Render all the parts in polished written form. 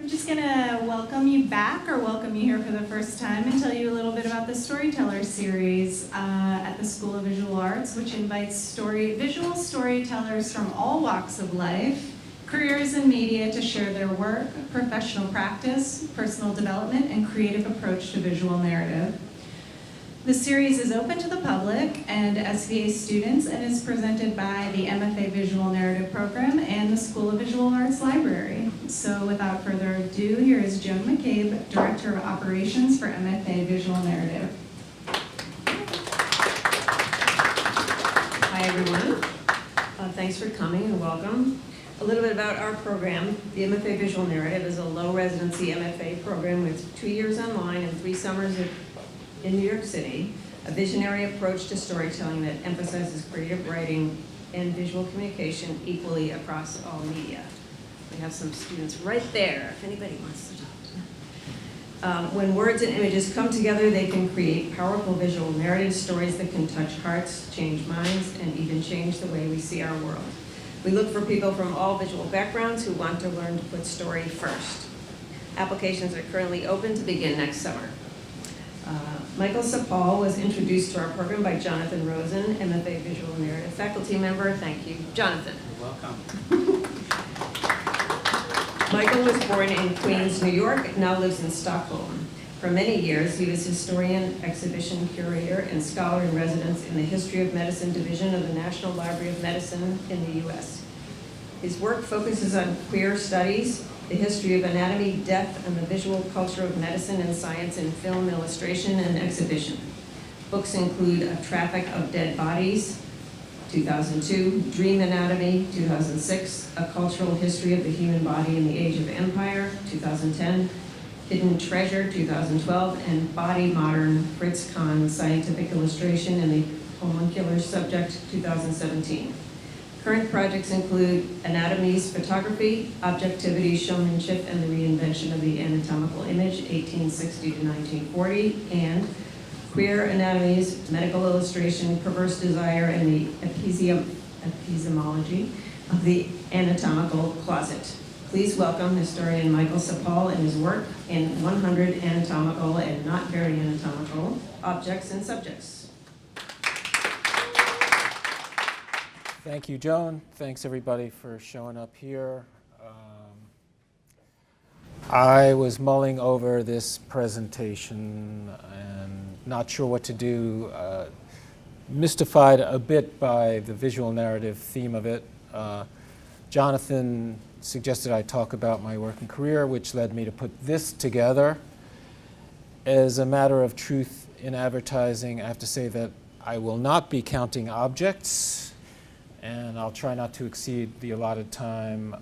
I'm just going to welcome you back, or welcome you here for the first time, and tell you a little bit about the Storyteller series at the School of Visual Arts, which invites visual storytellers from all walks of life, careers in media, to share their work, professional practice, personal development, and creative approach to visual narrative. The series is open to the public and SVA students, and is presented by the MFA Visual Narrative Program and the School of Visual Arts Library. So without further ado, here is Joan McCabe, Director of Operations for MFA Visual Narrative. Hi everyone, thanks for coming and welcome. A little bit about our program. The MFA Visual Narrative is a low residency MFA program with 2 years online and 3 summers in New York City, a visionary approach to storytelling that emphasizes creative writing and visual communication equally across all media. We have some students right there, if anybody wants to talk. When words and images come together, they can create powerful visual narrative stories that can touch hearts, change minds, and even change the way we see our world. We look for people from all visual backgrounds who want to learn to put story first. Applications are currently open to begin next summer. Michael Sappol was introduced to our program by Jonathan Rosen, MFA Visual Narrative faculty member. Thank you, Jonathan. You're welcome. Michael was born in Queens, New York, now lives in Stockholm. For many years, he was historian, exhibition curator, and scholar in residence in the History of Medicine Division of the National Library of Medicine in the U.S. His work focuses on queer studies, the history of anatomy, death, and the visual culture of medicine and science in film, illustration, and exhibition. Books include A Traffic of Dead Bodies, 2002, Dream Anatomy, 2006, A Cultural History of the Human Body in the Age of Empire, 2010, Hidden Treasure, 2012, and Body Modern, Fritz Kahn, Scientific Illustration in the Homuncular Subject, 2017. Current projects include Anatomies, Photography, Objectivity, Showmanship, and the Reinvention of the Anatomical Image, 1860 to 1940, and Queer Anatomies, Medical Illustration, Perverse Desire, and the Epistemology of the Anatomical Closet. Please welcome historian Michael Sappol and his work in 100 Anatomical and Not Very Anatomical Objects and Subjects. Thank you, Joan. Thanks, everybody, for showing up here. I was mulling over this presentation and not sure what to do, mystified a bit by the visual narrative theme of it. Jonathan suggested I talk about my work and career, which led me to put this together. As a matter of truth in advertising, I have to say that I will not be counting objects, and I'll try not to exceed the allotted time.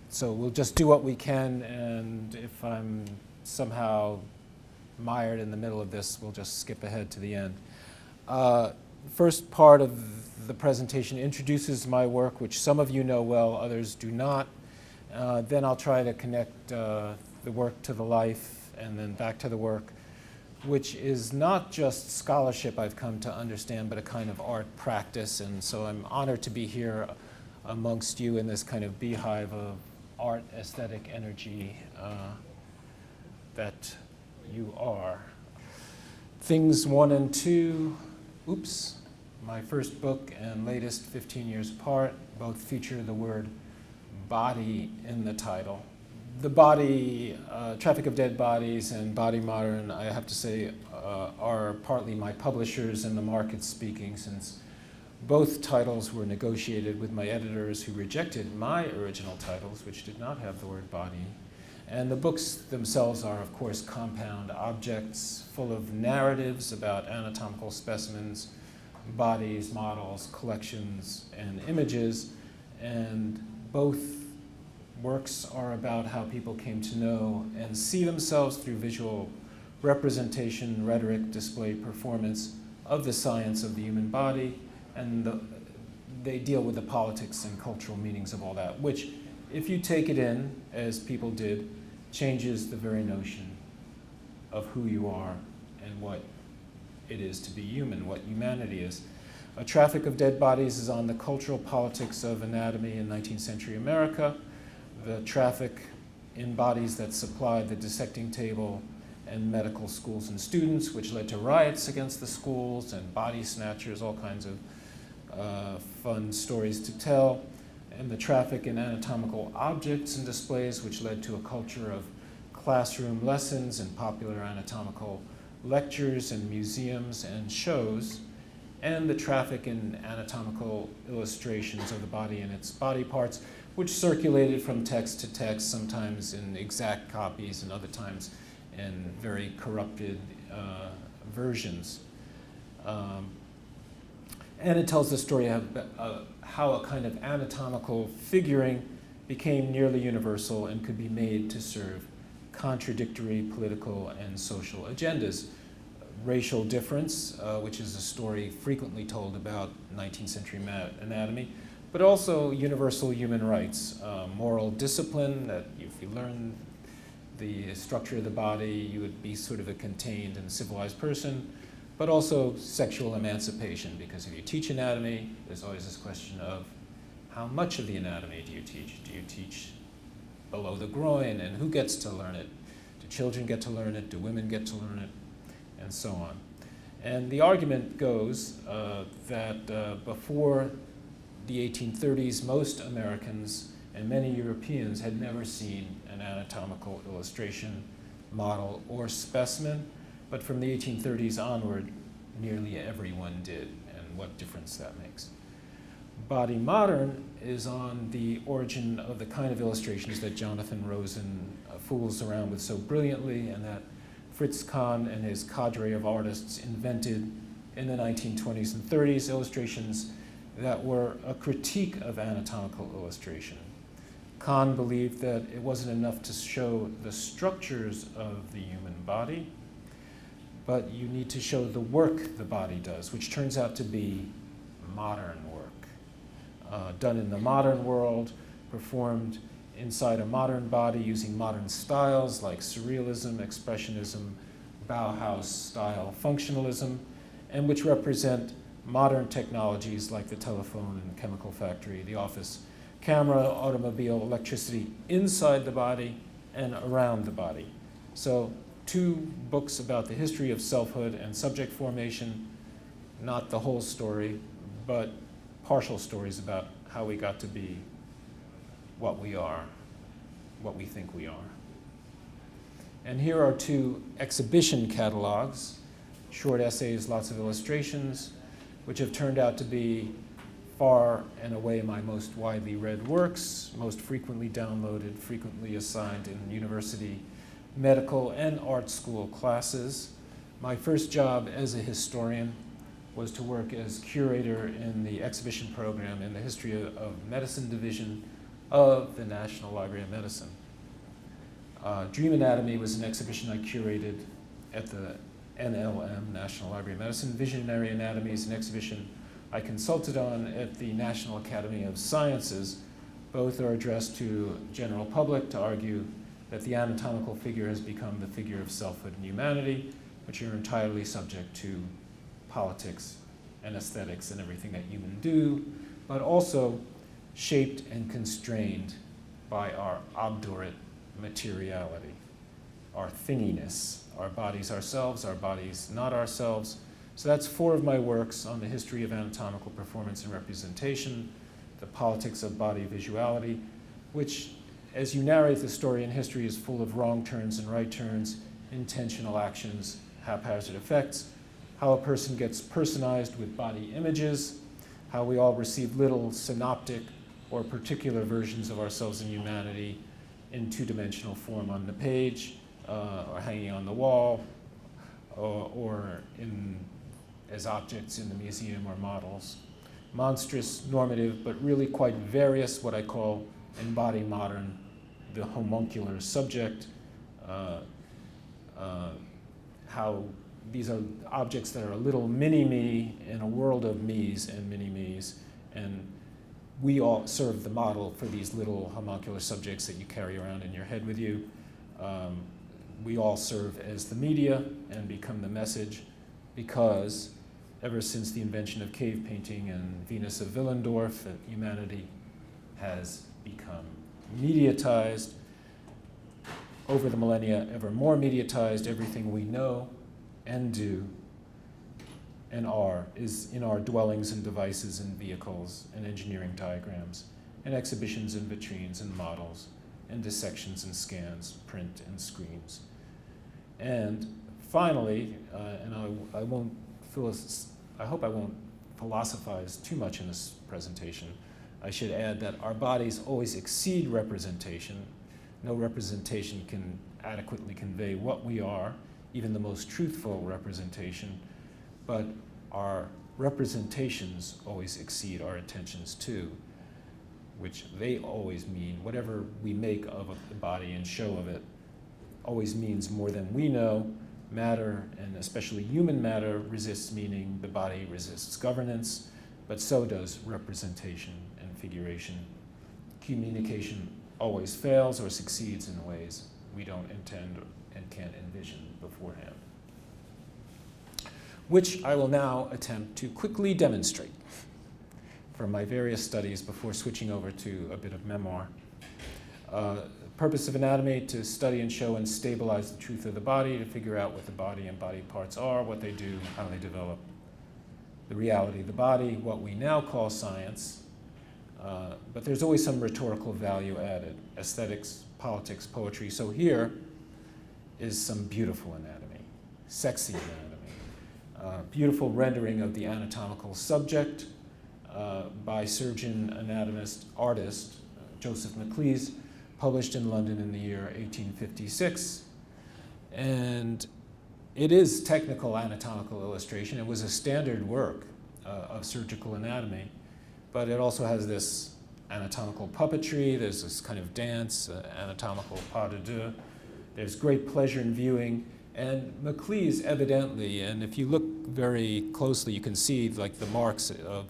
So we'll just do what we can, and if I'm somehow mired in the middle of this, we'll just skip ahead to the end. First part of the presentation introduces my work, which some of you know well, others do not. Then I'll try to connect the work to the life, and then back to the work, which is not just scholarship, I've come to understand, but a kind of art practice. And so I'm honored to be here amongst you in this kind of beehive of art aesthetic energy that you are. Things 1 and 2, my first book and latest, 15 Years Apart, both feature the word body in the title. The body, Traffic of Dead Bodies and Body Modern, I have to say, are partly my publishers and the market speaking, since both titles were negotiated with my editors, who rejected my original titles, which did not have the word body. And the books themselves are, of course, compound objects full of narratives about anatomical specimens, bodies, models, collections, and images. And both works are about how people came to know and see themselves through visual representation, rhetoric, display, performance of the science of the human body, and they deal with the politics and cultural meanings of all that, which, if you take it in, as people did, changes the very notion of who you are and what it is to be human, what humanity is. A Traffic of Dead Bodies is on the cultural politics of anatomy in 19th century America. the traffic in bodies that supplied the dissecting table and medical schools and students, which led to riots against the schools and body snatchers, all kinds of fun stories to tell, and the traffic in anatomical objects and displays, which led to a culture of classroom lessons and popular anatomical lectures and museums and shows, and the traffic in anatomical illustrations of the body and its body parts, which circulated from text to text, sometimes in exact copies and other times in very corrupted versions. And it tells the story of how a kind of anatomical figuring became nearly universal and could be made to serve contradictory political and social agendas. Racial difference, which is a story frequently told about 19th century anatomy, but also universal human rights, moral discipline, that if you learn the structure of the body, you would be sort of a contained and civilized person, but also sexual emancipation, because if you teach anatomy, there's always this question of how much of the anatomy do you teach? Do you teach below the groin, and who gets to learn it? Do children get to learn it? Do women get to learn it? And so on. And the argument goes that before the 1830s, most Americans and many Europeans had never seen an anatomical illustration, model, or specimen, but from the 1830s onward, nearly everyone did, and what difference that makes. Body Modern is on the origin of the kind of illustrations that Jonathan Rosen fools around with so brilliantly, and that Fritz Kahn and his cadre of artists invented in the 1920s and 30s, illustrations that were a critique of anatomical illustration. Kahn believed that it wasn't enough to show the structures of the human body, but you need to show the work the body does, which turns out to be modern work, done in the modern world, performed inside a modern body using modern styles like surrealism, expressionism, Bauhaus-style functionalism, and which represent modern technologies like the telephone and chemical factory, the office camera, automobile, electricity inside the body and around the body. So 2 books about the history of selfhood and subject formation, not the whole story, but partial stories about how we got to be what we are, what we think we are. And here are 2 exhibition catalogs, short essays, lots of illustrations, which have turned out to be far and away my most widely read works, most frequently downloaded, frequently assigned in university, medical, and art school classes. My first job as a historian was to work as curator in the exhibition program in the History of Medicine division of the National Library of Medicine. Dream Anatomy was an exhibition I curated at the NLM, National Library of Medicine. Visionary Anatomy is an exhibition I consulted on at the National Academy of Sciences. Both are addressed to general public to argue that the anatomical figure has become the figure of selfhood and humanity, which are entirely subject to politics and aesthetics and everything that humans do, but also shaped and constrained by our obdurate materiality, our thinginess, our bodies ourselves, our bodies not ourselves. So that's 4 of my works on the history of anatomical performance and representation, the politics of body visuality, which, as you narrate the story in history, is full of wrong turns and right turns, intentional actions, haphazard effects, how a person gets personized with body images, how we all receive little synoptic or particular versions of ourselves and humanity in 2-dimensional form on the page, or hanging on the wall, or as objects in the museum or models. Monstrous, normative, but really quite various, what I call embodied modern, the homuncular subject, how these are objects that are a little mini-me in a world of me's and mini-me's, and we all serve the model for these little homuncular subjects that you carry around in your head with you. We all serve as the media and become the message, because ever since the invention of cave painting and Venus of Willendorf, that humanity has become mediatized over the millennia, ever more mediatized. Everything we know and do and are is in our dwellings and devices and vehicles and engineering diagrams and exhibitions and vitrines and models and dissections and scans, print and screens. And finally, and I hope I won't philosophize too much in this presentation, I should add that our bodies always exceed representation. No representation can adequately convey what we are, even the most truthful representation, but our representations always exceed our intentions too, which they always mean, whatever we make of the body and show of it, always means more than we know. Matter, and especially human matter, resists meaning. The body resists governance, but so does representation and figuration. Communication always fails or succeeds in ways we don't intend and can't envision beforehand, which I will now attempt to quickly demonstrate from my various studies before switching over to a bit of memoir. Purpose of anatomy: to study and show and stabilize the truth of the body, to figure out what the body and body parts are, what they do, how they develop, the reality of the body, what we now call science. But there's always some rhetorical value added: aesthetics, politics, poetry. So here is some beautiful anatomy, sexy anatomy. Beautiful rendering of the anatomical subject by surgeon, anatomist, artist Joseph Maclise, published in London in the year 1856. And it is technical anatomical illustration. It was a standard work of surgical anatomy, but it also has this anatomical puppetry. There's this kind of dance, anatomical pas de deux. There's great pleasure in viewing. And Maclise evidently, and if you look very closely, you can see like the marks of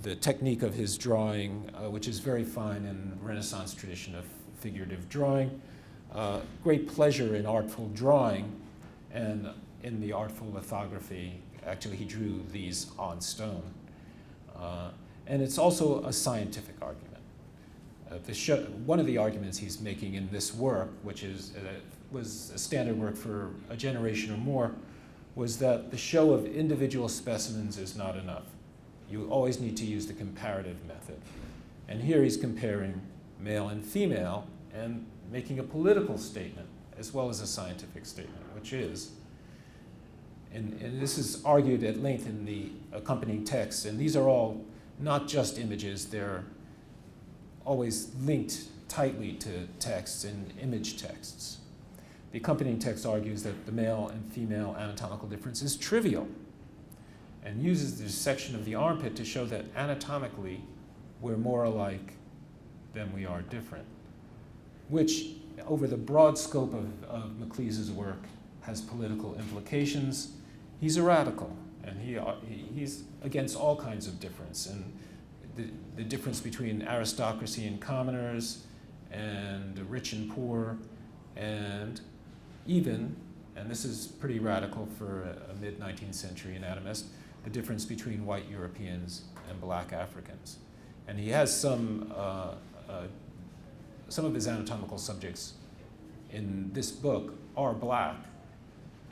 the technique of his drawing, which is very fine in Renaissance tradition of figurative drawing. Great pleasure in artful drawing, and in the artful lithography. Actually, he drew these on stone. And it's also a scientific argument. One of the arguments he's making in this work, which was a standard work for a generation or more, was that the show of individual specimens is not enough. You always need to use the comparative method. And here he's comparing male and female and making a political statement as well as a scientific statement, which is, and this is argued at length in the accompanying text, and these are all not just images, they're always linked tightly to texts and image texts. The accompanying text argues that the male and female anatomical difference is trivial, and uses the dissection of the armpit to show that anatomically we're more alike than we are different, which over the broad scope of Maclise's work has political implications. He's a radical, and he's against all kinds of difference, and the difference between aristocracy and commoners, and rich and poor, and even, and this is pretty radical for a mid-19th century anatomist, the difference between white Europeans and black Africans. And he has some of his anatomical subjects in this book are black,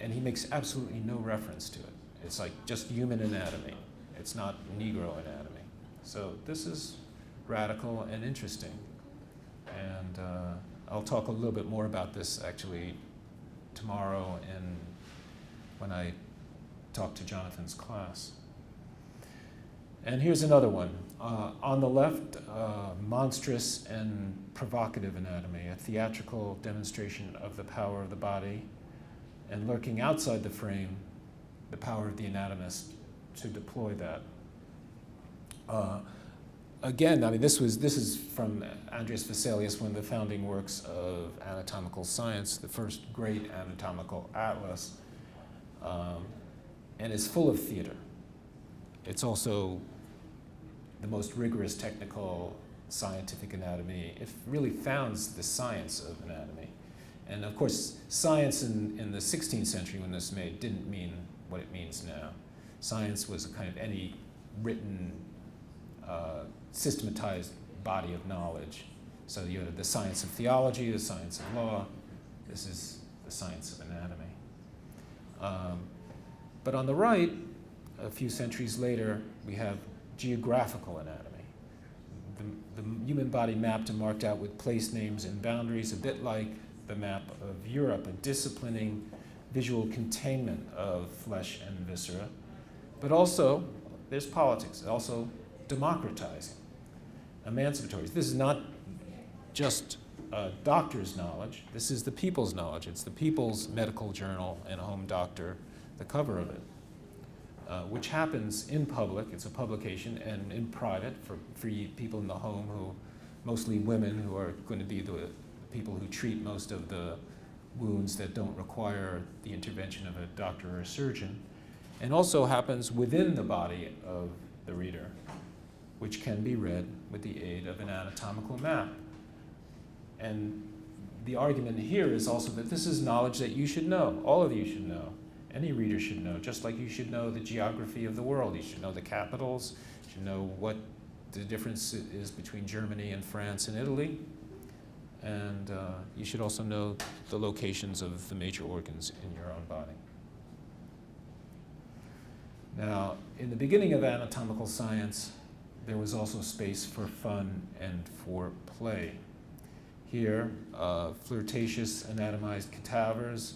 and he makes absolutely no reference to it. It's like just human anatomy. It's not Negro anatomy. So this is radical and interesting. And I'll talk a little bit more about this actually tomorrow and when I talk to Jonathan's class. And here's another one. On the left, monstrous and provocative anatomy, a theatrical demonstration of the power of the body, and lurking outside the frame, the power of the anatomist to deploy that. Again, I mean, this is from Andreas Vesalius, one of the founding works of anatomical science, the first great anatomical atlas, and is full of theater. It's also the most rigorous technical scientific anatomy. It really founds the science of anatomy. And of course, science in the 16th century when this was made didn't mean what it means now. Science was a kind of any written, systematized body of knowledge. So you have the science of theology, the science of law. This is the science of anatomy. But on the right, a few centuries later, we have geographical anatomy. The human body mapped and marked out with place names and boundaries, a bit like the map of Europe, a disciplining visual containment of flesh and viscera. But also, there's politics, also democratizing, emancipatory. This is not just doctor's knowledge, this is the people's knowledge. It's the People's Medical Journal and Home Doctor, the cover of it, which happens in public, it's a publication, and in private for people in the home, who, mostly women, who are going to be the people who treat most of the wounds that don't require the intervention of a doctor or a surgeon, and also happens within the body of the reader, which can be read with the aid of an anatomical map. And the argument here is also that this is knowledge that you should know, all of you should know, any reader should know, just like you should know the geography of the world. You should know the capitals, you should know what the difference is between Germany and France and Italy, and you should also know the locations of the major organs in your own body. Now, in the beginning of anatomical science, there was also space for fun and for play. Here, flirtatious anatomized cadavers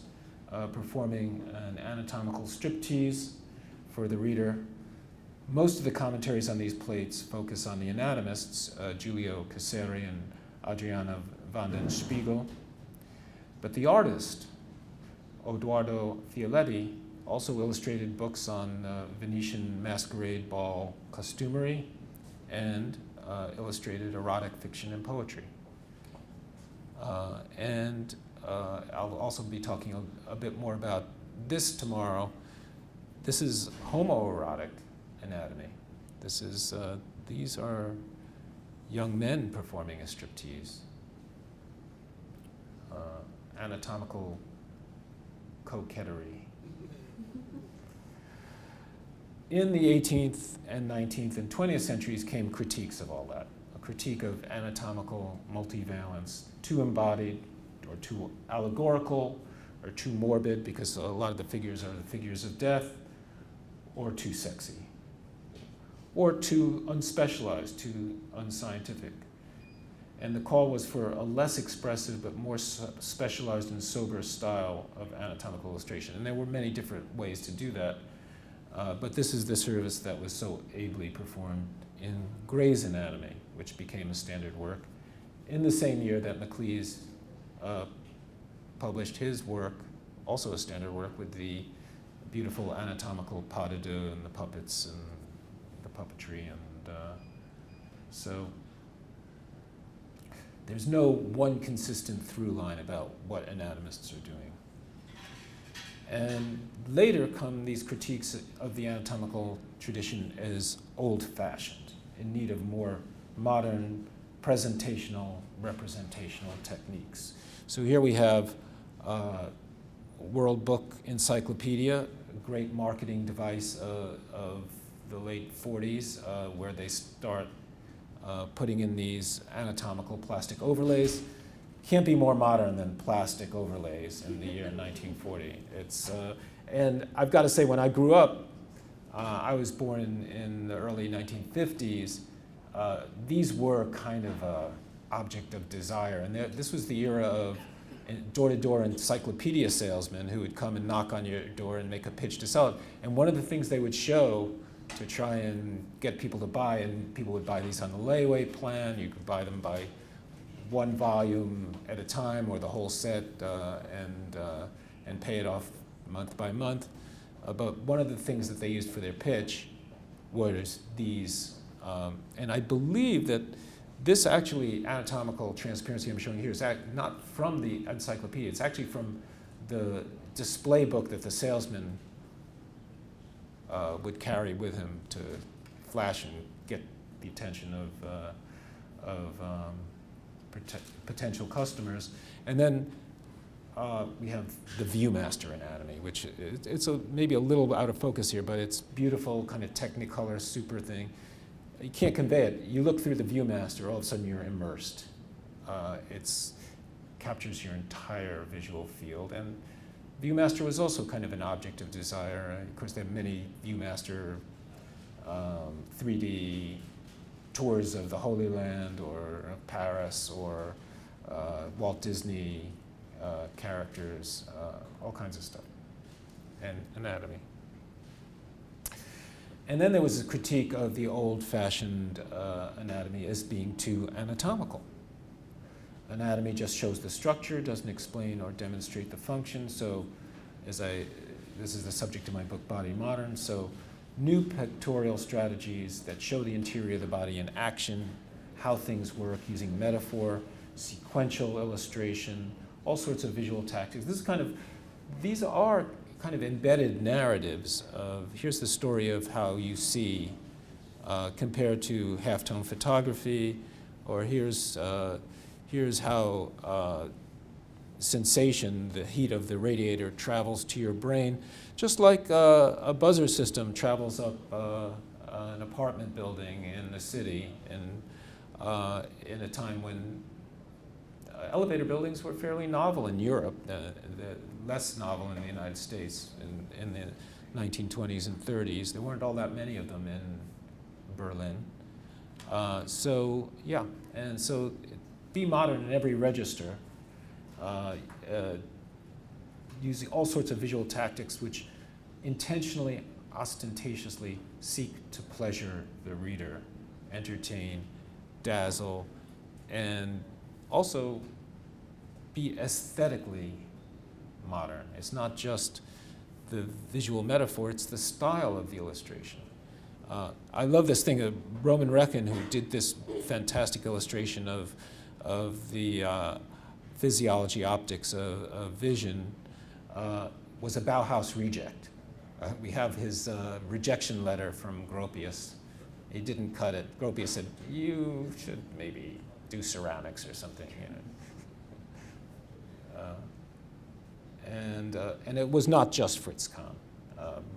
performing an anatomical striptease for the reader. Most of the commentaries on these plates focus on the anatomists, Giulio Casseri and Adriana van den Spiegel. But the artist, Odoardo Fioletti, also illustrated books on Venetian masquerade ball costumery and illustrated erotic fiction and poetry. I'll also be talking a bit more about this tomorrow. This is homoerotic anatomy. This is, these are young men performing a striptease. Anatomical coquetry. In the 18th and 19th and 20th centuries came critiques of all that. A critique of anatomical multivalence, too embodied or too allegorical or too morbid, because a lot of the figures are the figures of death, or too sexy, or too unspecialized, too unscientific. And the call was for a less expressive but more specialized and sober style of anatomical illustration. And there were many different ways to do that. But this is the service that was so ably performed in Gray's Anatomy, which became a standard work, in the same year that Maclise published his work, also a standard work, with the beautiful anatomical pas de deux and the puppets and the puppetry. And so there's no one consistent through line about what anatomists are doing. And later come these critiques of the anatomical tradition as old-fashioned, in need of more modern presentational, representational techniques. So here we have World Book Encyclopedia, a great marketing device of the late 40s, where they start putting in these anatomical plastic overlays. Can't be more modern than plastic overlays in the year 1940. It's, and I've got to say, when I grew up, I was born in the early 1950s, these were kind of an object of desire. And this was the era of door-to-door encyclopedia salesmen who would come and knock on your door and make a pitch to sell it. And one of the things they would show to try and get people to buy, and people would buy these on the layaway plan, you could buy them by one volume at a time or the whole set, and pay it off month by month. But one of the things that they used for their pitch was these, and I believe that this actually anatomical transparency I'm showing here is not from the encyclopedia, it's actually from the display book that the salesman would carry with him to flash and get the attention of potential customers. And then we have the Viewmaster anatomy, which it's maybe a little out of focus here, but it's beautiful, kind of Technicolor super thing. You can't convey it. You look through the Viewmaster, all of a sudden you're immersed. It's captures your entire visual field. And Viewmaster was also kind of an object of desire. Of course, there are many Viewmaster 3D tours of the Holy Land or of Paris or Walt Disney characters, all kinds of stuff, and anatomy. And then there was a critique of the old-fashioned anatomy as being too anatomical. Anatomy just shows the structure, doesn't explain or demonstrate the function. So, this is the subject of my book, Body Modern. So, new pictorial strategies that show the interior of the body in action, how things work using metaphor, sequential illustration, all sorts of visual tactics. These are kind of embedded narratives of, here's the story of how you see compared to halftone photography, or here's how sensation, the heat of the radiator, travels to your brain, just like a buzzer system travels up an apartment building in the city in a time when elevator buildings were fairly novel in Europe, less novel in the United States in the 1920s and 30s. There weren't all that many of them in Berlin. So be modern in every register, using all sorts of visual tactics which intentionally, ostentatiously seek to pleasure the reader, entertain, dazzle, and also be aesthetically modern. It's not just the visual metaphor, it's the style of the illustration. I love this thing of Roman Reckon, who did this fantastic illustration of the physiology optics of vision, was a Bauhaus reject. We have his rejection letter from Gropius. He didn't cut it. Gropius said, you should maybe do ceramics or something, you know. And it was not just Fritz Kahn.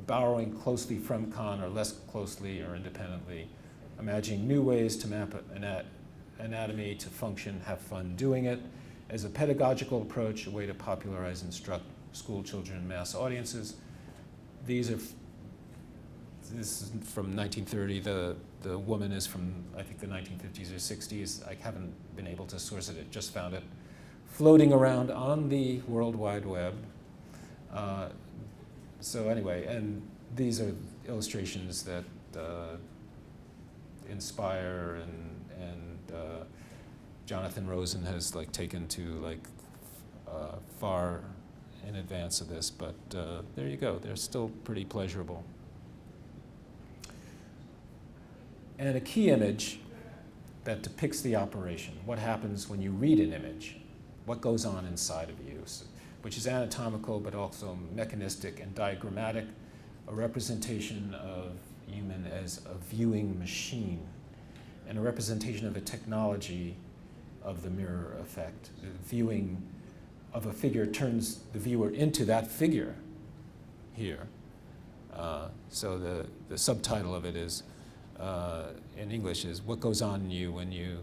Borrowing closely from Kahn or less closely or independently, imagining new ways to map anatomy to function, have fun doing it, as a pedagogical approach, a way to popularize, instruct school children and mass audiences. This is from 1930. The woman is from, I think, the 1950s or 60s. I haven't been able to source it, just found it floating around on the World Wide Web. So anyway, and these are illustrations that inspire and Jonathan Rosen has taken to far in advance of this, but there you go. They're still pretty pleasurable. And a key image that depicts the operation, what happens when you read an image, what goes on inside of you, which is anatomical but also mechanistic and diagrammatic, a representation of human as a viewing machine, and a representation of a technology of the mirror effect. The viewing of a figure turns the viewer into that figure here. So the subtitle of it is, in English, is What Goes On in You When You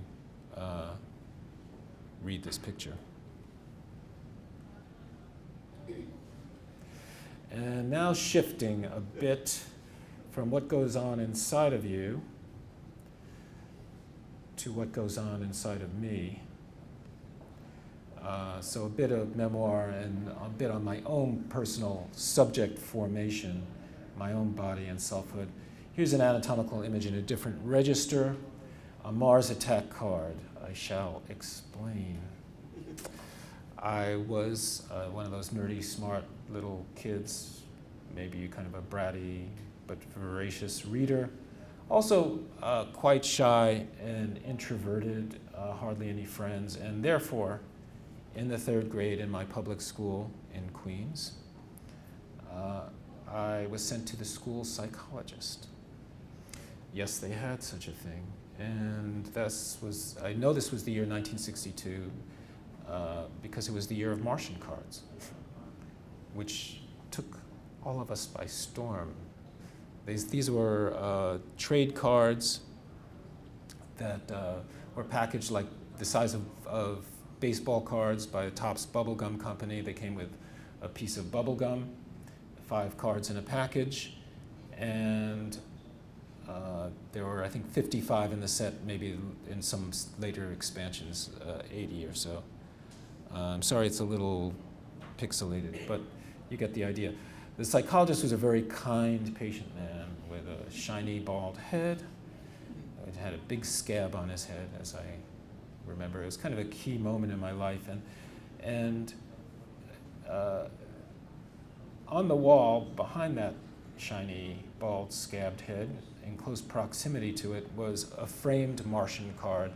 Read This Picture. And now shifting a bit from what goes on inside of you to what goes on inside of me. So a bit of memoir and a bit on my own personal subject formation, my own body and selfhood. Here's an anatomical image in a different register, a Mars attack card. I shall explain. I was one of those nerdy, smart little kids, maybe kind of a bratty but voracious reader. Also quite shy and introverted, hardly any friends, and therefore, in the 3rd grade in my public school in Queens, I was sent to the school psychologist. Yes, they had such a thing. And I know this was the year 1962 because it was the year of Martian cards, which took all of us by storm. These were trade cards that were packaged like the size of baseball cards by Topps Bubblegum Company. They came with a piece of bubble gum, 5 cards in a package, and there were, I think, 55 in the set, maybe in some later expansions, 80 or so. I'm sorry it's a little pixelated, but you get the idea. The psychologist was a very kind patient man with a shiny bald head. He had a big scab on his head, as I remember. It was kind of a key moment in my life. And on the wall, behind that shiny, bald, scabbed head, in close proximity to it, was a framed Martian card,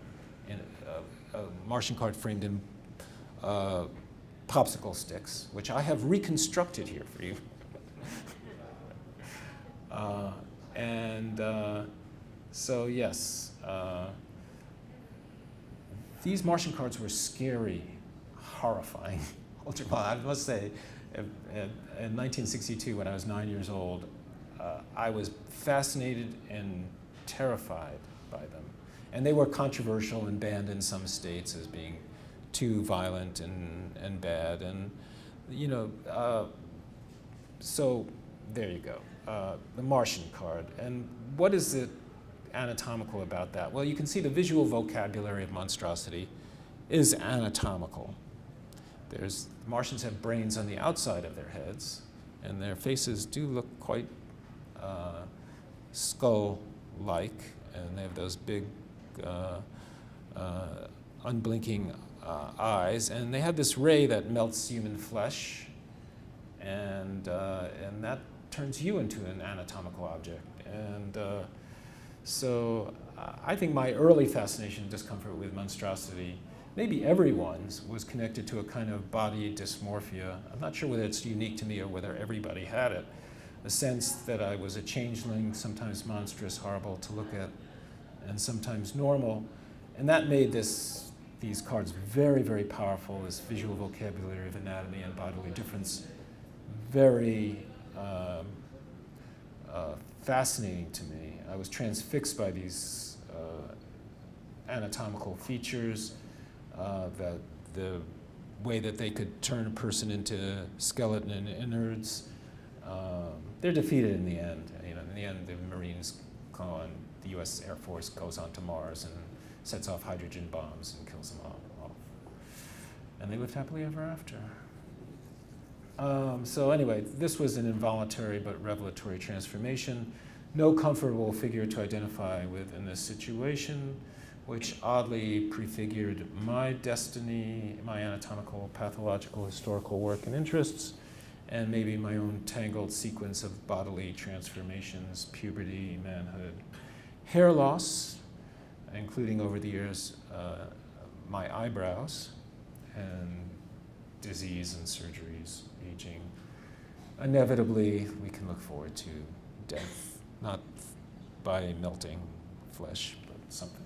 a Martian card framed in popsicle sticks, which I have reconstructed here for you. So yes, these Martian cards were scary, horrifying. I must say, in 1962, when I was 9 years old, I was fascinated and terrified by them. And they were controversial and banned in some states as being too violent and bad. And, you know, so there you go, the Martian card. And what is it anatomical about that? Well, you can see the visual vocabulary of monstrosity is anatomical. Martians have brains on the outside of their heads, and their faces do look quite skull-like, and they have those big unblinking eyes, and they have this ray that melts human flesh, and that turns you into an anatomical object. And so I think my early fascination and discomfort with monstrosity, maybe everyone's, was connected to a kind of body dysmorphia. I'm not sure whether it's unique to me or whether everybody had it. A sense that I was a changeling, sometimes monstrous, horrible to look at, and sometimes normal. And that made these cards very, very powerful, this visual vocabulary of anatomy and bodily difference, very fascinating to me. I was transfixed by these anatomical features, the way that they could turn a person into skeleton and innards. They're defeated in the end. You know, in the end, the Marines go on, the U.S. Air Force goes on to Mars and sets off hydrogen bombs and kills them all. And they lived happily ever after. So anyway, this was an involuntary but revelatory transformation. No comfortable figure to identify with in this situation, which oddly prefigured my destiny, my anatomical, pathological, historical work and interests, and maybe my own tangled sequence of bodily transformations, puberty, manhood, hair loss, including over the years my eyebrows, and disease and surgeries, aging. Inevitably, we can look forward to death, not by melting flesh, but something.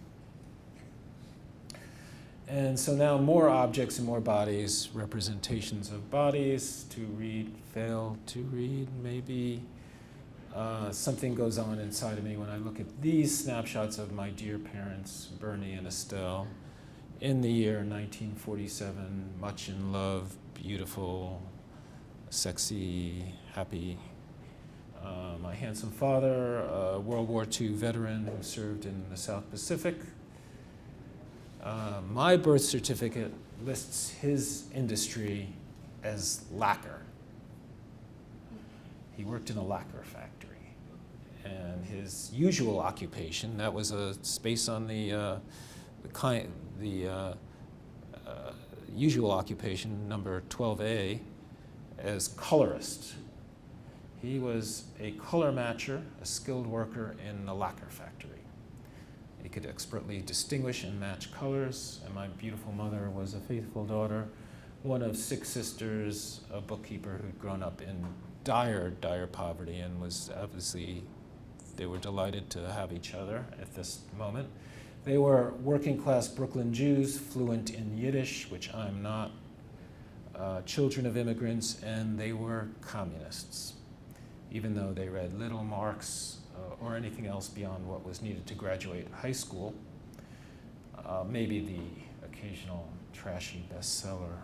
And so now more objects and more bodies, representations of bodies, to read, fail to read, maybe. Something goes on inside of me when I look at these snapshots of my dear parents, Bernie and Estelle, in the year 1947, much in love, beautiful, sexy, happy. My handsome father, a World War II veteran who served in the South Pacific. My birth certificate lists his industry as lacquer. He worked in a lacquer factory. And his usual occupation, that was a space on the usual occupation, number 12A, as colorist. He was a color matcher, a skilled worker in a lacquer factory. He could expertly distinguish and match colors, and my beautiful mother was a faithful daughter, one of 6 sisters, a bookkeeper who'd grown up in dire, dire poverty, and was obviously, they were delighted to have each other at this moment. They were working class Brooklyn Jews, fluent in Yiddish, which I'm not, children of immigrants, and they were communists, even though they read little Marx or anything else beyond what was needed to graduate high school. Maybe the occasional trashy bestseller.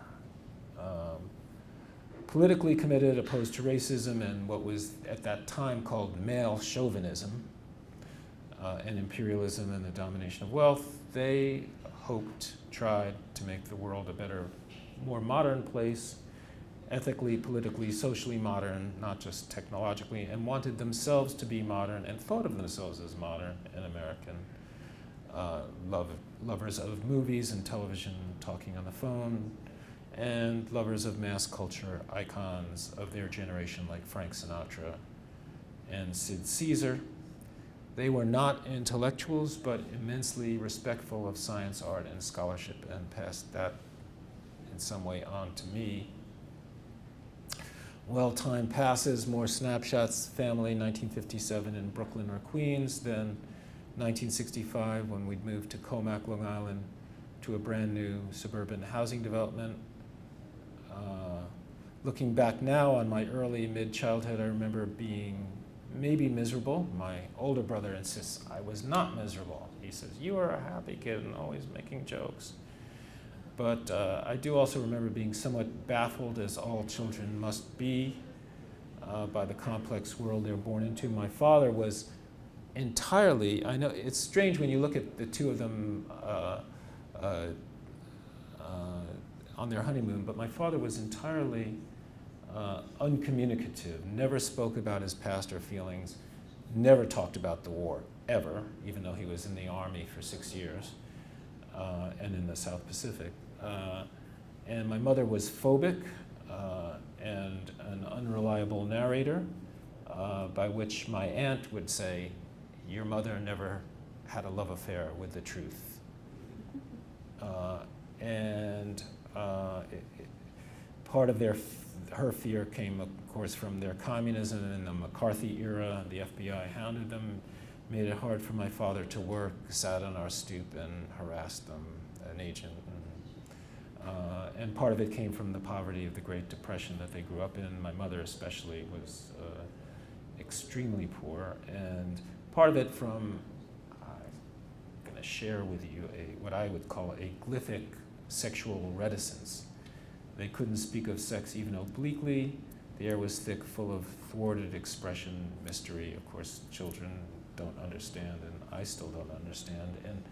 Politically committed, opposed to racism and what was at that time called male chauvinism and imperialism and the domination of wealth, they tried to make the world a better, more modern place, ethically, politically, socially modern, not just technologically, and wanted themselves to be modern and thought of themselves as modern and American. Lovers of movies and television, talking on the phone, and lovers of mass culture icons of their generation like Frank Sinatra and Sid Caesar. They were not intellectuals, but immensely respectful of science, art, and scholarship, and passed that in some way on to me. Well, time passes, more snapshots, family, 1957 in Brooklyn or Queens, then 1965 when we'd moved to Comac, Long Island, to a brand new suburban housing development. Looking back now on my early mid-childhood, I remember being maybe miserable. My older brother insists I was not miserable. He says, "You are a happy kid," and always making jokes. But I do also remember being somewhat baffled, as all children must be, by the complex world they're born into. My father was entirely, I know it's strange when you look at the two of them on their honeymoon, but my father was entirely uncommunicative, never spoke about his past or feelings, never talked about the war, ever, even though he was in the Army for 6 years and in the South Pacific. And my mother was phobic and an unreliable narrator, by which my aunt would say, "Your mother never had a love affair with the truth." Part of her fear came, of course, from their communism in the McCarthy era. The FBI hounded them, made it hard for my father to work, sat on our stoop and harassed them, an agent. And part of it came from the poverty of the Great Depression that they grew up in. My mother especially was extremely poor. And part of it from, I'm going to share with you what I would call a glyphic sexual reticence. They couldn't speak of sex even obliquely. The air was thick, full of thwarted expression, mystery. Of course, children don't understand, and I still don't understand. And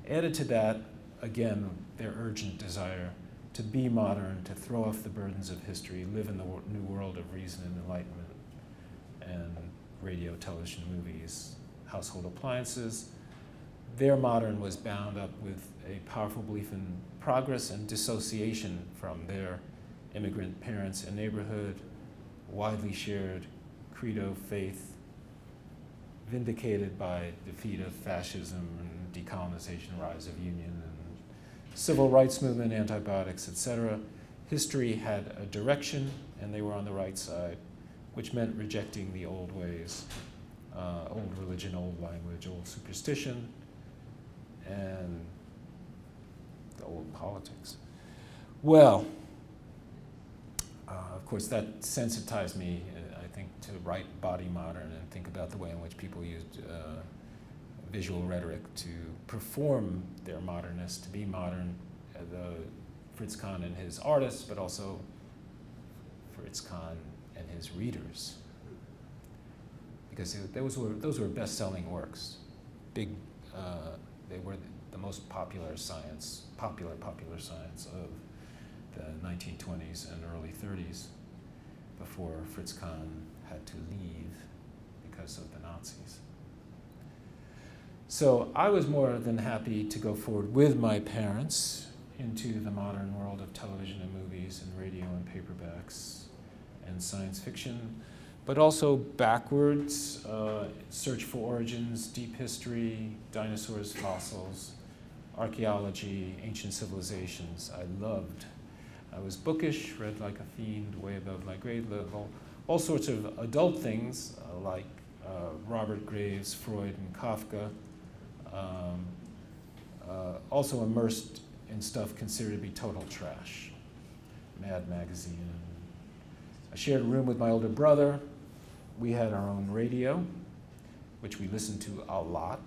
added to that, again, their urgent desire to be modern, to throw off the burdens of history, live in the new world of reason and enlightenment, and radio, television, movies, household appliances. Their modern was bound up with a powerful belief in progress and dissociation from their immigrant parents and neighborhood, widely shared credo faith, vindicated by defeat of fascism and decolonization, rise of union, and civil rights movement, antibiotics, etc. History had a direction, and they were on the right side, which meant rejecting the old ways, old religion, old language, old superstition, and the old politics. Well, of course, that sensitized me, I think, to write body modern and think about the way in which people used visual rhetoric to perform their modernness, to be modern, Fritz Kahn and his artists, but also Fritz Kahn and his readers. Because those were best-selling works. They were the most popular science of the 1920s and early 30s, before Fritz Kahn had to leave because of the Nazis. So I was more than happy to go forward with my parents into the modern world of television and movies and radio and paperbacks and science fiction, but also backwards, search for origins, deep history, dinosaurs, fossils, archaeology, ancient civilizations. I was bookish, read like a fiend, way above my grade level, all sorts of adult things like Robert Graves, Freud, and Kafka. Also immersed in stuff considered to be total trash. Mad Magazine. I shared a room with my older brother. We had our own radio, which we listened to a lot,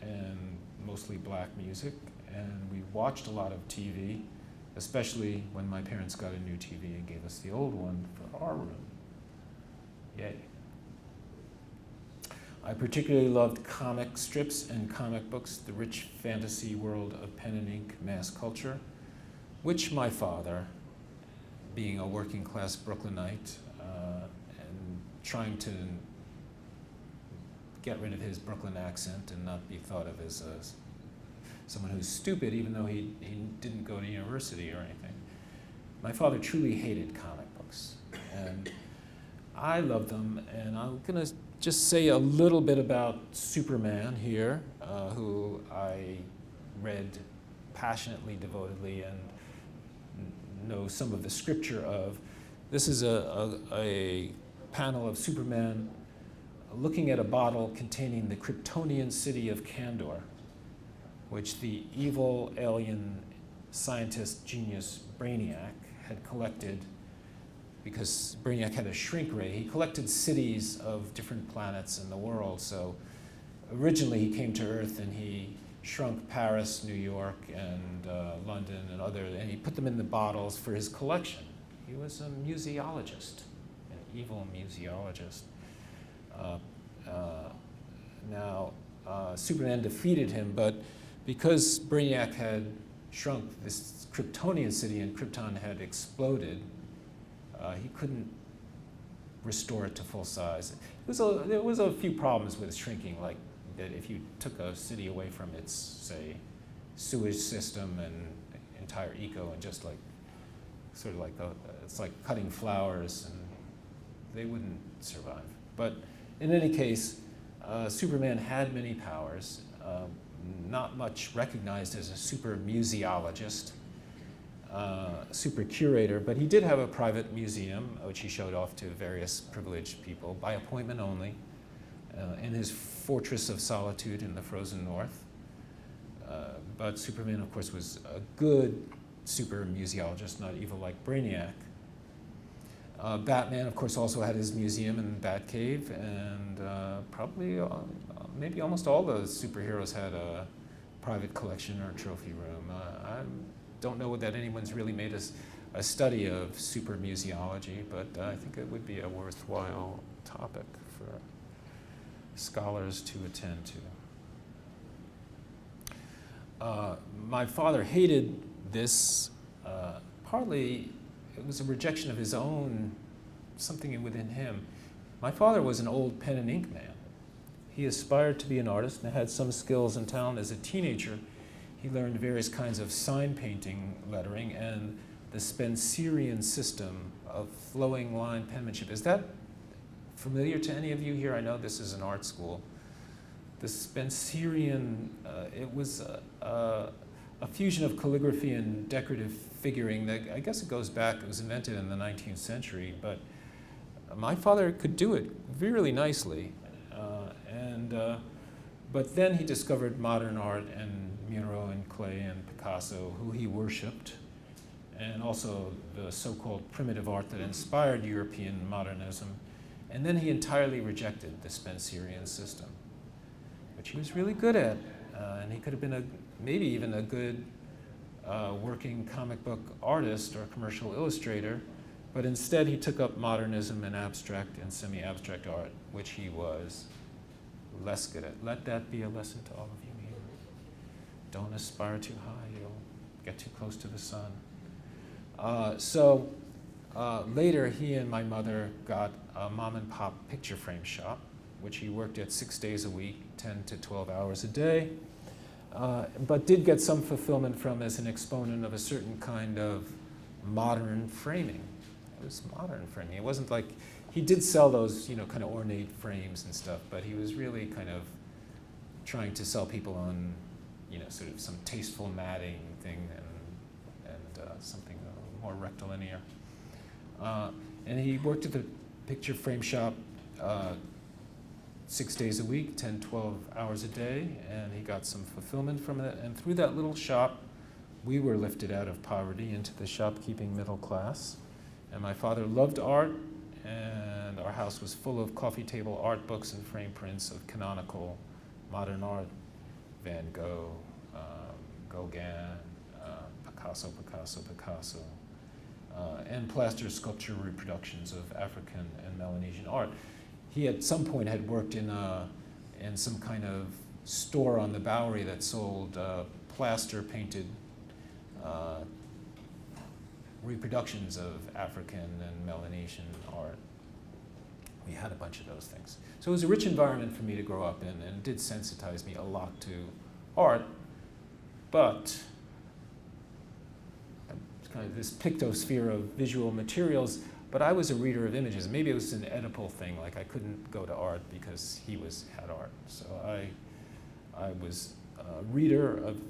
and mostly black music. and we watched a lot of TV, especially when my parents got a new TV and gave us the old one for our room. Yay. I particularly loved comic strips and comic books, the rich fantasy world of pen and ink mass culture, which my father, being a working class Brooklynite and trying to get rid of his Brooklyn accent and not be thought of as someone who's stupid, even though he didn't go to university or anything. My father truly hated comic books, and I love them, and I'm going to just say a little bit about Superman here, who I read passionately, devotedly, and know some of the scripture of. This is a panel of Superman looking at a bottle containing the Kryptonian city of Kandor, which the evil alien scientist genius Brainiac had collected. Because Brainiac had a shrink ray, he collected cities of different planets in the world. So originally he came to Earth and he shrunk Paris, New York, and London and and he put them in the bottles for his collection. He was a museologist, an evil museologist. Superman defeated him, but because Brainiac had shrunk this Kryptonian city and Krypton had exploded, he couldn't restore it to full size. There was a few problems with shrinking, like that if you took a city away from its, say, sewage system and entire eco and just sort of it's like cutting flowers, and they wouldn't survive. But in any case, Superman had many powers, not much recognized as a super museologist, super curator, but he did have a private museum, which he showed off to various privileged people by appointment only, in his fortress of solitude in the frozen north. But Superman, of course, was a good super museologist, not evil like Brainiac. Batman, of course, also had his museum in Batcave, and probably maybe almost all the superheroes had a private collection or trophy room. I don't know that anyone's really made a study of super museology, but I think it would be a worthwhile topic for scholars to attend to. My father hated this, partly it was a rejection of his own, something within him. My father was an old pen and ink man. He aspired to be an artist and had some skills and talent as a teenager. He learned various kinds of sign painting, lettering, and the Spencerian system of flowing line penmanship. Is that familiar to any of you here? I know this is an art school. The Spencerian, it was a fusion of calligraphy and decorative figuring that I guess it goes back, it was invented in the 19th century, but my father could do it really nicely. But then he discovered modern art and Miro and Clay and Picasso, who he worshipped, and also the so-called primitive art that inspired European modernism. And then he entirely rejected the Spencerian system, which he was really good at. And he could have been maybe even a good working comic book artist or commercial illustrator, but instead he took up modernism and abstract and semi-abstract art, which he was less good at. Let that be a lesson to all of you here. Don't aspire too high, you'll get too close to the sun. Later, he and my mother got a mom and pop picture frame shop, which he worked at 6 days a week, 10 to 12 hours a day, but did get some fulfillment from as an exponent of a certain kind of modern framing. It was modern framing. It wasn't like, he did sell those, kind of ornate frames and stuff, but he was really kind of trying to sell people on, sort of some tasteful matting thing and something more rectilinear. And he worked at the picture frame shop 6 days a week, 10, 12 hours a day, and he got some fulfillment from it. And through that little shop, we were lifted out of poverty into the shopkeeping middle class. And my father loved art, and our house was full of coffee table art books and frame prints of canonical modern art, Van Gogh, Gauguin, Picasso, and plaster sculpture reproductions of African and Melanesian art. He at some point had worked in some kind of store on the Bowery that sold plaster painted reproductions of African and Melanesian art. We had a bunch of those things. So it was a rich environment for me to grow up in, and it did sensitize me a lot to art, but kind of this pictosphere of visual materials, but I was a reader of images. Maybe it was an Oedipal thing, like I couldn't go to art because he had art. So I was a reader of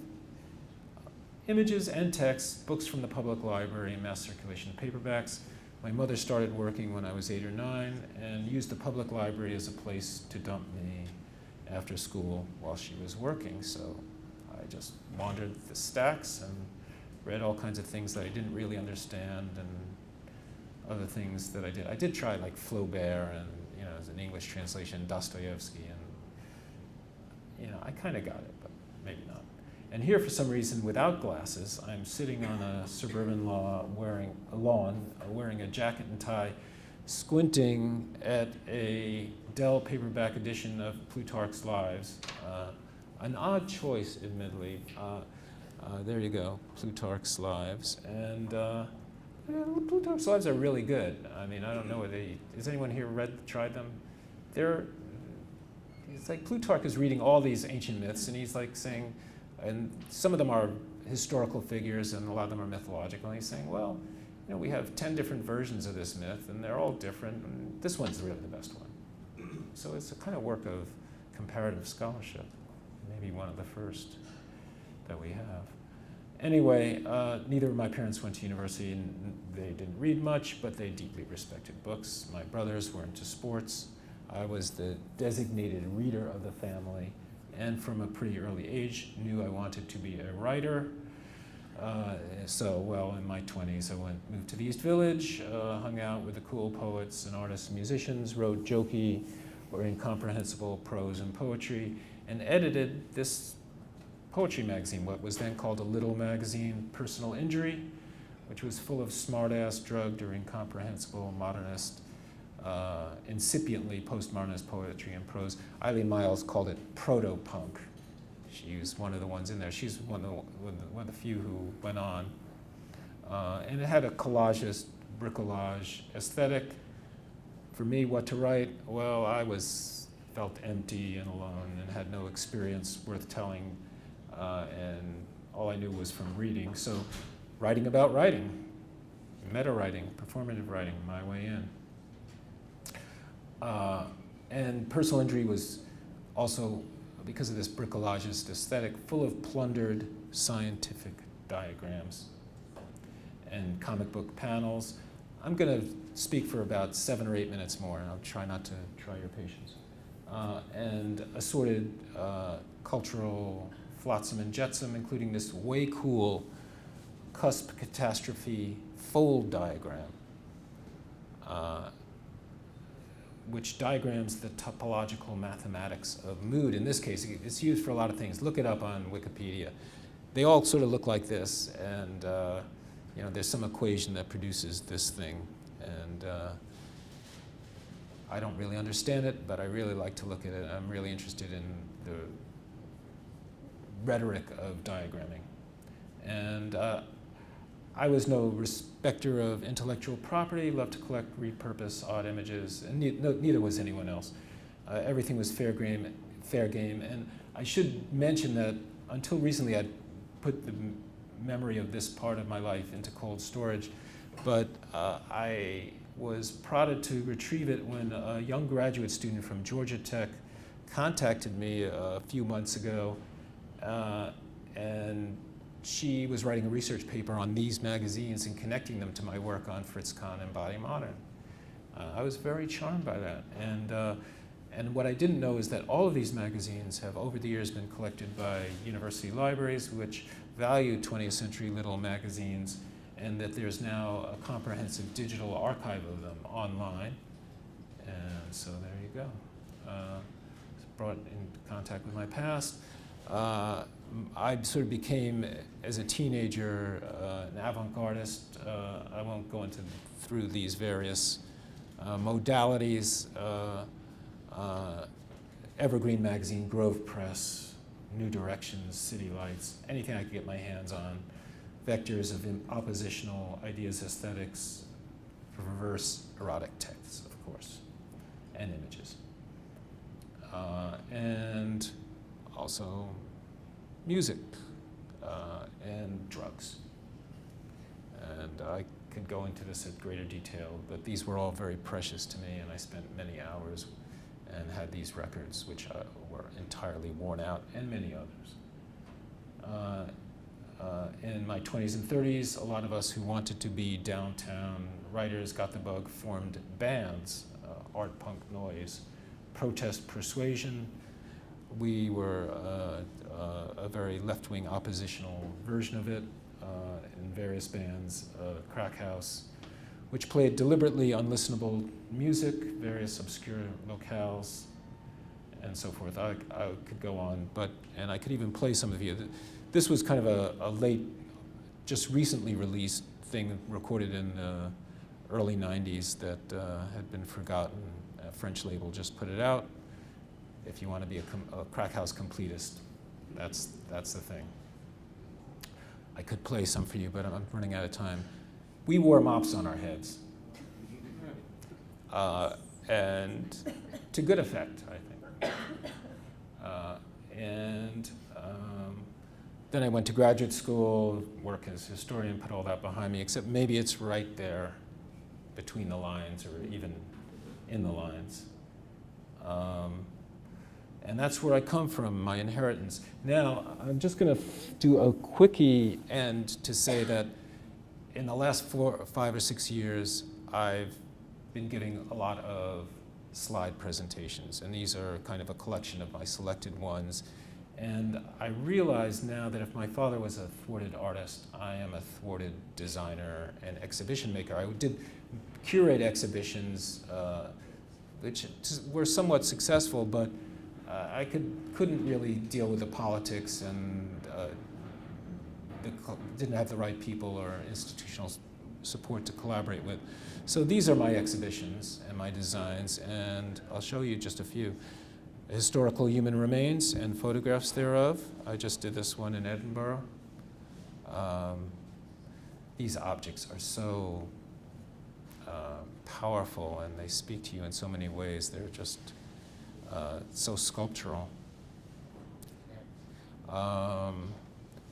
images and texts, books from the public library, mass circulation paperbacks. My mother started working when I was 8 or 9 and used the public library as a place to dump me after school while she was working. So I just wandered the stacks and read all kinds of things that I didn't really understand and other things that I did. I did try like Flaubert and, as an English translation, Dostoevsky, and, I kind of got it, but maybe not. And here, for some reason, without glasses, I'm sitting on a suburban lawn wearing a jacket and tie, squinting at a Dell paperback edition of Plutarch's Lives. An odd choice, admittedly. There you go, Plutarch's Lives. And Plutarch's Lives are really good. I mean, I don't know whether has anyone here tried them? It's like Plutarch is reading all these ancient myths, and he's like saying, and some of them are historical figures, and a lot of them are mythological. And he's saying, well, we have 10 different versions of this myth, and they're all different, and this one's really the best one. So it's a kind of work of comparative scholarship, maybe one of the first that we have. Anyway, neither of my parents went to university, and they didn't read much, but they deeply respected books. My brothers were into sports. I was the designated reader of the family, and from a pretty early age, knew I wanted to be a writer. In my 20s, I moved to the East Village, hung out with the cool poets and artists and musicians, wrote jokey or incomprehensible prose and poetry, and edited this poetry magazine, what was then called a little magazine, Personal Injury, which was full of smart-ass, drugged or incomprehensible modernist, incipiently postmodernist poetry and prose. Eileen Miles called it proto-punk. She was one of the ones in there. She's one of the few who went on. And it had a collagist, bricolage aesthetic. For me, what to write? Well, I felt empty and alone and had no experience worth telling. And all I knew was from reading. So writing about writing, meta-writing, performative writing, my way in. And Personal Injury was also, because of this bricolagist aesthetic, full of plundered scientific diagrams and comic book panels. I'm going to speak for about 7 or 8 minutes more, and I'll try not to try your patience. And assorted cultural flotsam and jetsam, including this way cool cusp catastrophe fold diagram, which diagrams the topological mathematics of mood. In this case, it's used for a lot of things. Look it up on Wikipedia. They all sort of look like this, and there's some equation that produces this thing. And I don't really understand it, but I really like to look at it. I'm really interested in the rhetoric of diagramming. And I was no respecter of intellectual property, loved to collect, repurpose odd images, and neither was anyone else. Everything was fair game, and I should mention that until recently I'd put the memory of this part of my life into cold storage, but I was prodded to retrieve it when a young graduate student from Georgia Tech contacted me a few months ago, and she was writing a research paper on these magazines and connecting them to my work on Fritz Kahn and Body Modern. I was very charmed by that. And what I didn't know is that all of these magazines have over the years been collected by university libraries, which value 20th century little magazines, and that there's now a comprehensive digital archive of them online. And so there you go. Brought in contact with my past. I sort of became, as a teenager, an avant-gardist. I won't go through these various modalities. Evergreen Magazine, Grove Press, New Directions, City Lights, anything I could get my hands on. Vectors of oppositional ideas, aesthetics, perverse erotic texts, of course, and images. And also music and drugs. And I could go into this at greater detail, but these were all very precious to me, and I spent many hours and had these records, which were entirely worn out, and many others. In my 20s and 30s, a lot of us who wanted to be downtown writers got the bug, formed bands, art, punk, noise, protest, persuasion. We were a very left-wing oppositional version of it in various bands, Crack House, which played deliberately unlistenable music, various obscure locales, and so forth. I could go on, and I could even play some of you. This was kind of a late, just recently released thing recorded in the early 90s that had been forgotten. A French label just put it out. If you want to be a Crack House completist, that's the thing. I could play some for you, but I'm running out of time. We wore mops on our heads. And to good effect, I think. Then I went to graduate school, work as a historian, put all that behind me, except maybe it's right there between the lines or even in the lines. And that's where I come from, my inheritance. Now, I'm just going to do a quickie end to say that in the last 5 or 6 years, I've been giving a lot of slide presentations, and these are kind of a collection of my selected ones. And I realize now that if my father was a thwarted artist, I am a thwarted designer and exhibition maker. I did curate exhibitions, which were somewhat successful, but I couldn't really deal with the politics and didn't have the right people or institutional support to collaborate with. So these are my exhibitions and my designs, and I'll show you just a few. Historical human remains and photographs thereof. I just did this one in Edinburgh. These objects are so powerful, and they speak to you in so many ways. They're just so sculptural.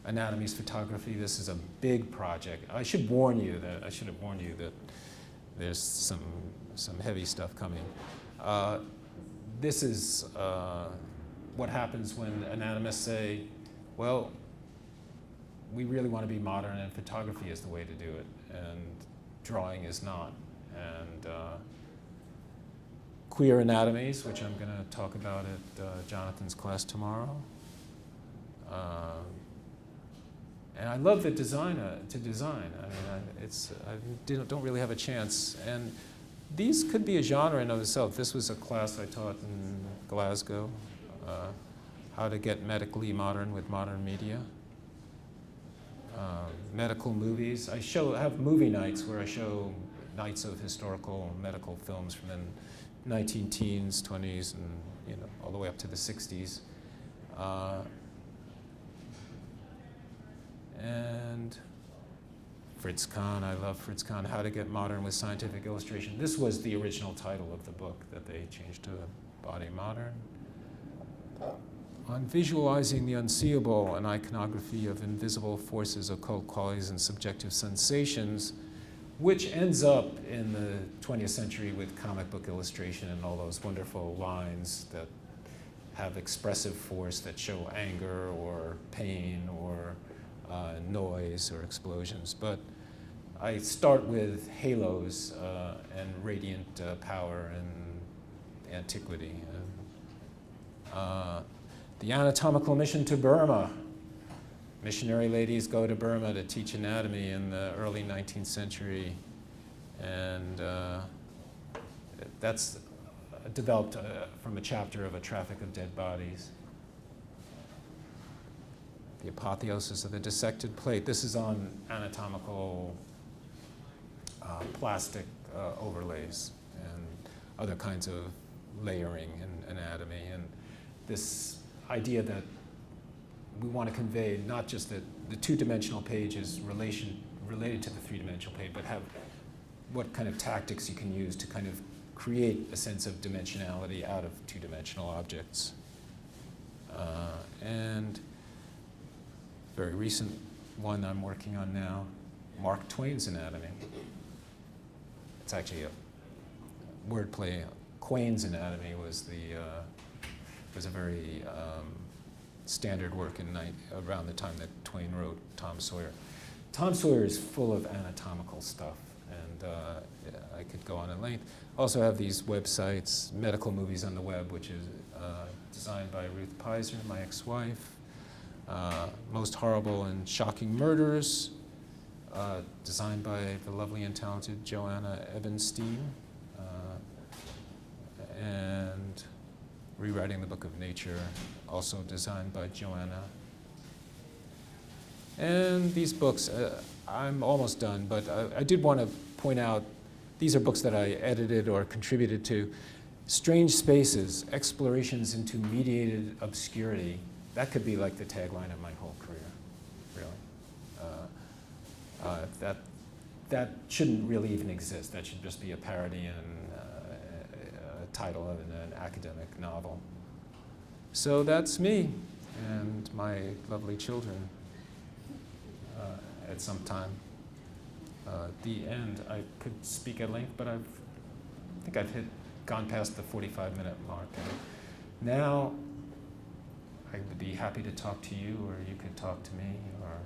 Anatomies photography. This is a big project. I should have warned you that there's some heavy stuff coming. This is what happens when anatomists say, well, we really want to be modern, and photography is the way to do it, and drawing is not. And queer anatomies, which I'm going to talk about at Jonathan's class tomorrow. And I love to design. I mean, I don't really have a chance. And these could be a genre in of itself. This was a class I taught in Glasgow, how to get medically modern with modern media. Medical movies. I have movie nights where I show nights of historical medical films from the 19-teens, 20s, and all the way up to the 60s. And Fritz Kahn, I love Fritz Kahn, How to Get Modern with Scientific Illustration. This was the original title of the book that they changed to Body Modern. On visualizing the unseeable, an iconography of invisible forces, occult qualities, and subjective sensations, which ends up in the 20th century with comic book illustration and all those wonderful lines that have expressive force that show anger or pain or noise or explosions. But I start with halos and radiant power and antiquity. The anatomical mission to Burma. Missionary ladies go to Burma to teach anatomy in the early 19th century, and that's developed from a chapter of A Traffic of Dead Bodies. the apotheosis of the dissected plate. This is on anatomical plastic overlays and other kinds of layering in anatomy. And this idea that we want to convey not just that the two-dimensional page is related to the three-dimensional page, but have what kind of tactics you can use to kind of create a sense of dimensionality out of two-dimensional objects. And very recent one I'm working on now, Mark Twain's anatomy. It's actually a wordplay. Quain's anatomy was a very standard work around the time that Twain wrote Tom Sawyer. Tom Sawyer is full of anatomical stuff, and I could go on at length. Also have these websites, Medical Movies on the Web, which is designed by Ruth Pizer, my ex-wife. Most Horrible and Shocking Murders, designed by the lovely and talented Joanna Ebenstein. And Rewriting the Book of Nature, also designed by Joanna. And these books, I'm almost done, but I did want to point out, these are books that I edited or contributed to. Strange Spaces, Explorations into Mediated Obscurity. That could be like the tagline of my whole career, really. That shouldn't really even exist. That should just be a parody and a title of an academic novel. So that's me and my lovely children at some time. The end, I could speak at length, but I think I've gone past the 45-minute mark. And now I would be happy to talk to you, or you could talk to me, or...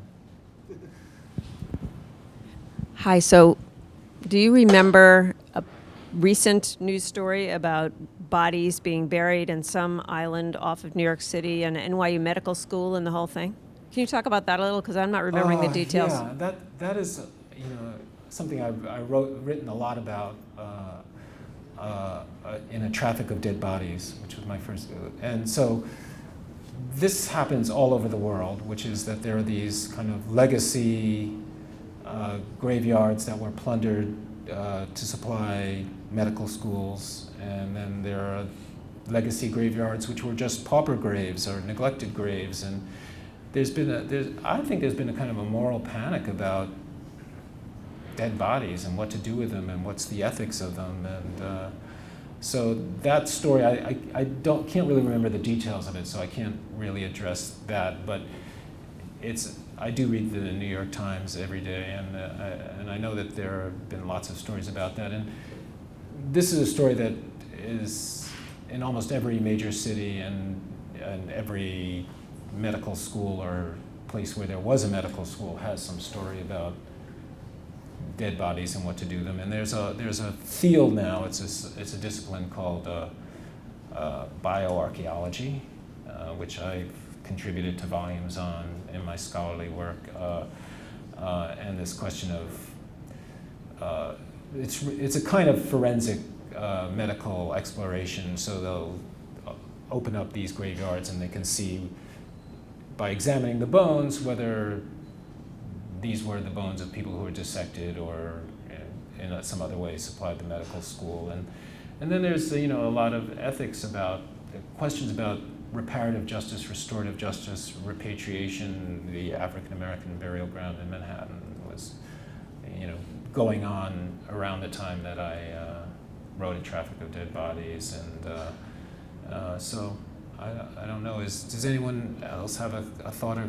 Hi, so do you remember a recent news story about bodies being buried in some island off of New York City and NYU Medical School and the whole thing? Can you talk about that a little? Because I'm not remembering the details. Yeah, that is something I've written a lot about in A Traffic of Dead Bodies, which was my first. And so this happens all over the world, which is that there are these kind of legacy graveyards that were plundered to supply medical schools, and then there are legacy graveyards which were just pauper graves or neglected graves. And I think there's been a kind of a moral panic about dead bodies and what to do with them and what's the ethics of them. And so that story, I can't really remember the details of it, so I can't really address that. But I do read the New York Times every day, and I know that there have been lots of stories about that. And this is a story that is in almost every major city and every medical school or place where there was a medical school has some story about dead bodies and what to do with them. And there's a field now. It's a discipline called bioarchaeology, which I've contributed to volumes on in my scholarly work, and this question of it's a kind of forensic medical exploration. So they'll open up these graveyards and they can see by examining the bones whether these were the bones of people who were dissected or in some other way supplied the medical school. And then there's a lot of ethics about questions about reparative justice, restorative justice, repatriation. The African American burial ground in Manhattan was going on around the time that I wrote A Traffic of Dead Bodies. And so I don't know, does anyone else have a thought or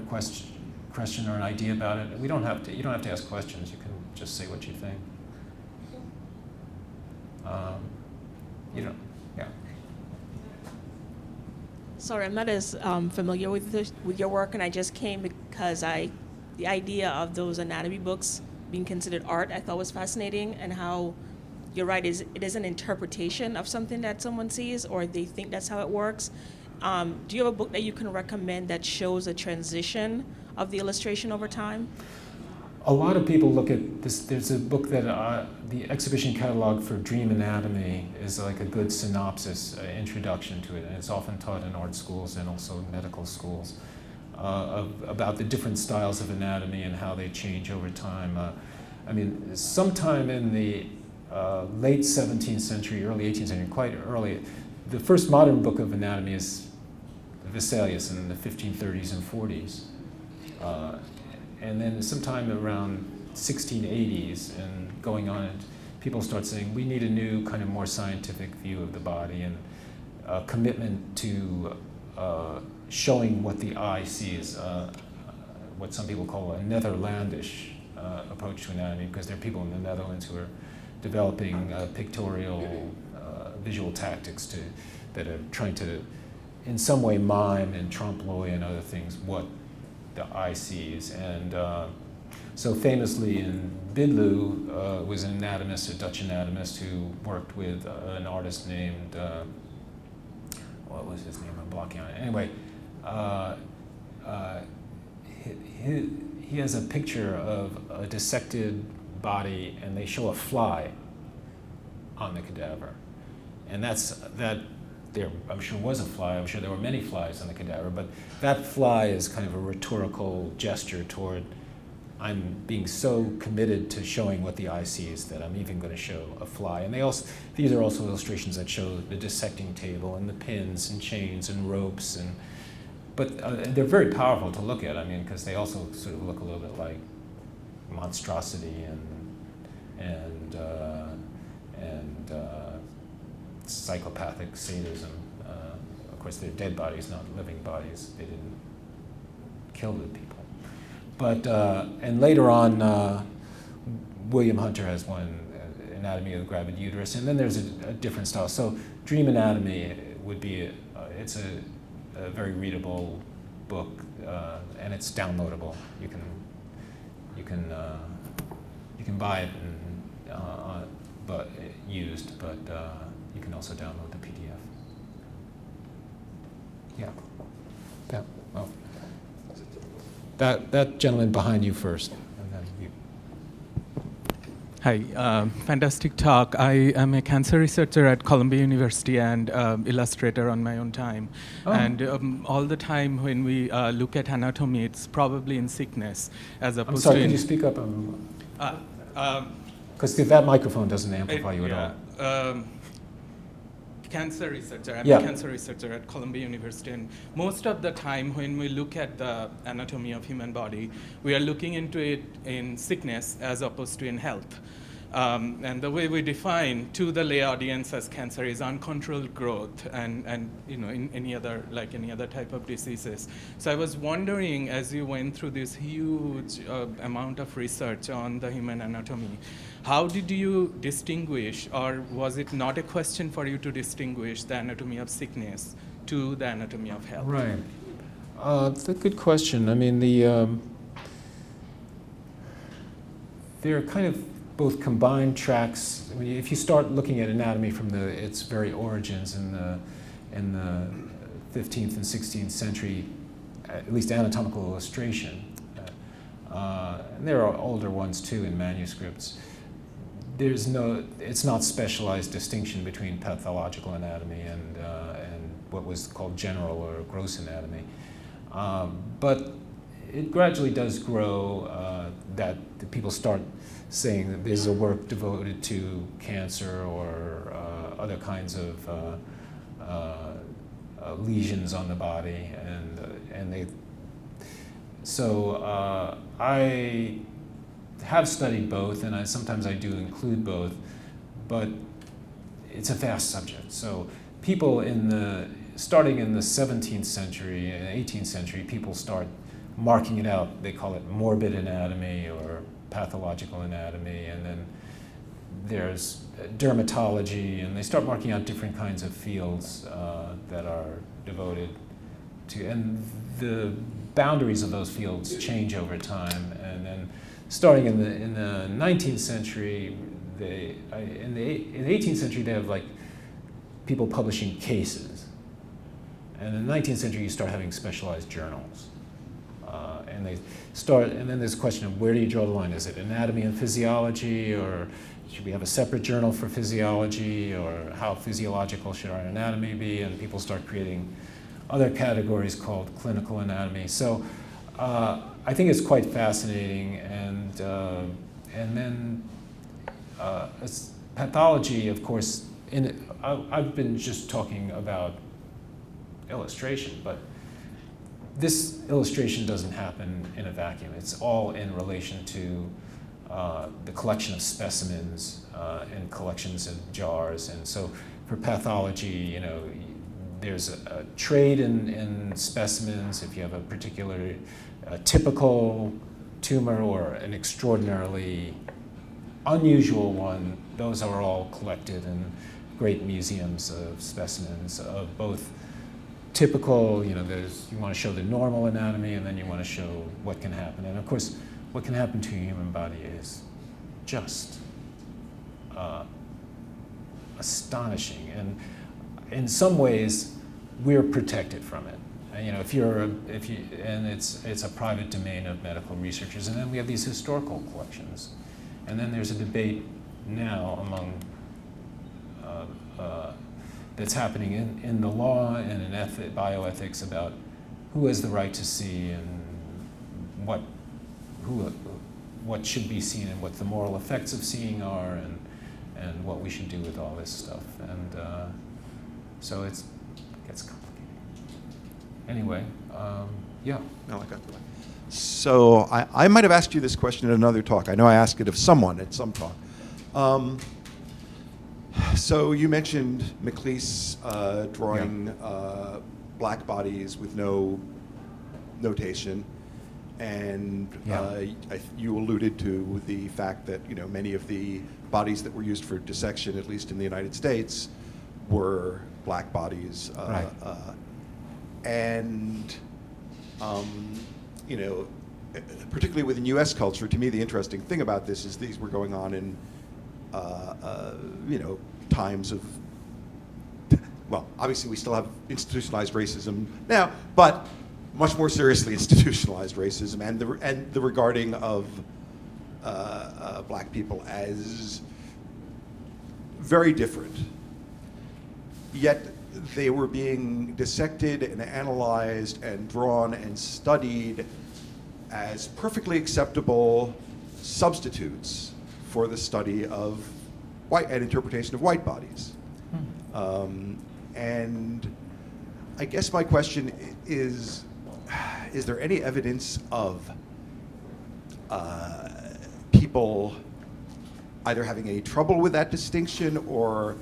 question or an idea about it? You don't have to ask questions, you can just say what you think. Yeah. Sorry, I'm not as familiar with your work, and I just came because the idea of those anatomy books being considered art I thought was fascinating, and how you're right, it is an interpretation of something that someone sees or they think that's how it works. Do you have a book that you can recommend that shows a transition of the illustration over time? A lot of people look at this. There's a book that the exhibition catalog for dream anatomy is like a good synopsis, introduction to it, and it's often taught in art schools and also medical schools. about the different styles of anatomy and how they change over time. I mean, sometime in the late 17th century, early 18th century, quite early, the first modern book of anatomy is Vesalius in the 1530s and 40s. And then sometime around 1680s and going on, people start saying, we need a new kind of more scientific view of the body and a commitment to showing what the eye sees, what some people call a Netherlandish approach to anatomy, because there are people in the Netherlands who are developing pictorial visual tactics that are trying to, in some way, mime and trompe-l'oeil and other things what the eye sees. And so famously in Bidlu was an anatomist, a Dutch anatomist, who worked with an artist named, what was his name? I'm blocking on it. Anyway, he has a picture of a dissected body, and they show a fly on the cadaver. And there, I'm sure was a fly, I'm sure there were many flies on the cadaver, but that fly is kind of a rhetorical gesture toward, I'm being so committed to showing what the eye sees that I'm even going to show a fly. And these are also illustrations that show the dissecting table and the pins and chains and ropes, but they're very powerful to look at, I mean, because they also sort of look a little bit like monstrosity and psychopathic sadism. Of course, they're dead bodies, not living bodies. They didn't kill the people. But, and later on, William Hunter has one, Anatomy of the Gravid Uterus, and then there's a different style. So Dream Anatomy would be, it's a very readable book, and it's downloadable. You can buy it but used, but you can also download the PDF. Yeah. Yeah. Well, that gentleman behind you first, and then you. Hi, fantastic talk. I am a cancer researcher at Columbia University and illustrator on my own time. Oh. And all the time when we look at anatomy, it's probably in sickness as opposed I'm sorry, to. could you speak up? Because that microphone doesn't amplify you at all. Cancer researcher. I'm Yeah. a cancer researcher at Columbia University, and most of the time when we look at the anatomy of human body, we are looking into it in sickness as opposed to in health. And the way we define to the lay audience as cancer is uncontrolled growth and in any other type of diseases. So I was wondering, as you went through this huge amount of research on the human anatomy, how did you distinguish, or was it not a question for you to distinguish the anatomy of sickness to the anatomy of health? Right. That's a good question. I mean, they're kind of both combined tracks. I mean, if you start looking at anatomy from its very origins in the 15th and 16th century, at least anatomical illustration, and there are older ones too in manuscripts. It's not specialized distinction between pathological anatomy and what was called general or gross anatomy. But it gradually does grow that the people start saying that there's a work devoted to cancer or other kinds of lesions on the body, and they. So I have studied both, and sometimes I do include both, but it's a vast subject. So people starting in the 17th century and 18th century, people start marking it out. They call it morbid anatomy or pathological anatomy, and then there's dermatology, and they start marking out different kinds of fields that are devoted to, and the boundaries of those fields change over time. And then starting in the 19th century, in the 18th century they have like people publishing cases, and in the 19th century you start having specialized journals. And then there's a question of where do you draw the line? Is it anatomy and physiology, or should we have a separate journal for physiology, or how physiological should our anatomy be? And people start creating other categories called clinical anatomy. So I think it's quite fascinating, and then pathology, of course. I've been just talking about illustration, but this illustration doesn't happen in a vacuum. It's all in relation to the collection of specimens and collections of jars. And so for pathology, there's a trade in specimens. If you have a particular typical tumor or an extraordinarily unusual one, those are all collected in great museums of specimens of both typical, you want to show the normal anatomy, and then you want to show what can happen. And of course, what can happen to a human body is just astonishing. And in some ways, we're protected from it. And it's a private domain of medical researchers. And then we have these historical collections. And then there's a debate now among that's happening in the law and in bioethics about who has the right to see and what should be seen and what the moral effects of seeing are, and what we should do with all this stuff. And so it gets complicated. Anyway, yeah. No, I got that. So I might have asked you this question in another talk. I know I asked it of someone at some talk. So you mentioned Maclise drawing black bodies with no notation, and you alluded to the fact that many of the bodies that were used for dissection, at least in the United States, were black bodies, right. And particularly within U.S. culture, to me the interesting thing about this is these were going on in times of, well, obviously we still have institutionalized racism now, but much more seriously institutionalized racism and the regarding of black people as very different. Yet they were being dissected and analyzed and drawn and studied as perfectly acceptable substitutes for the study of white and interpretation of white bodies. And I guess my question is there any evidence of people either having any trouble with that distinction or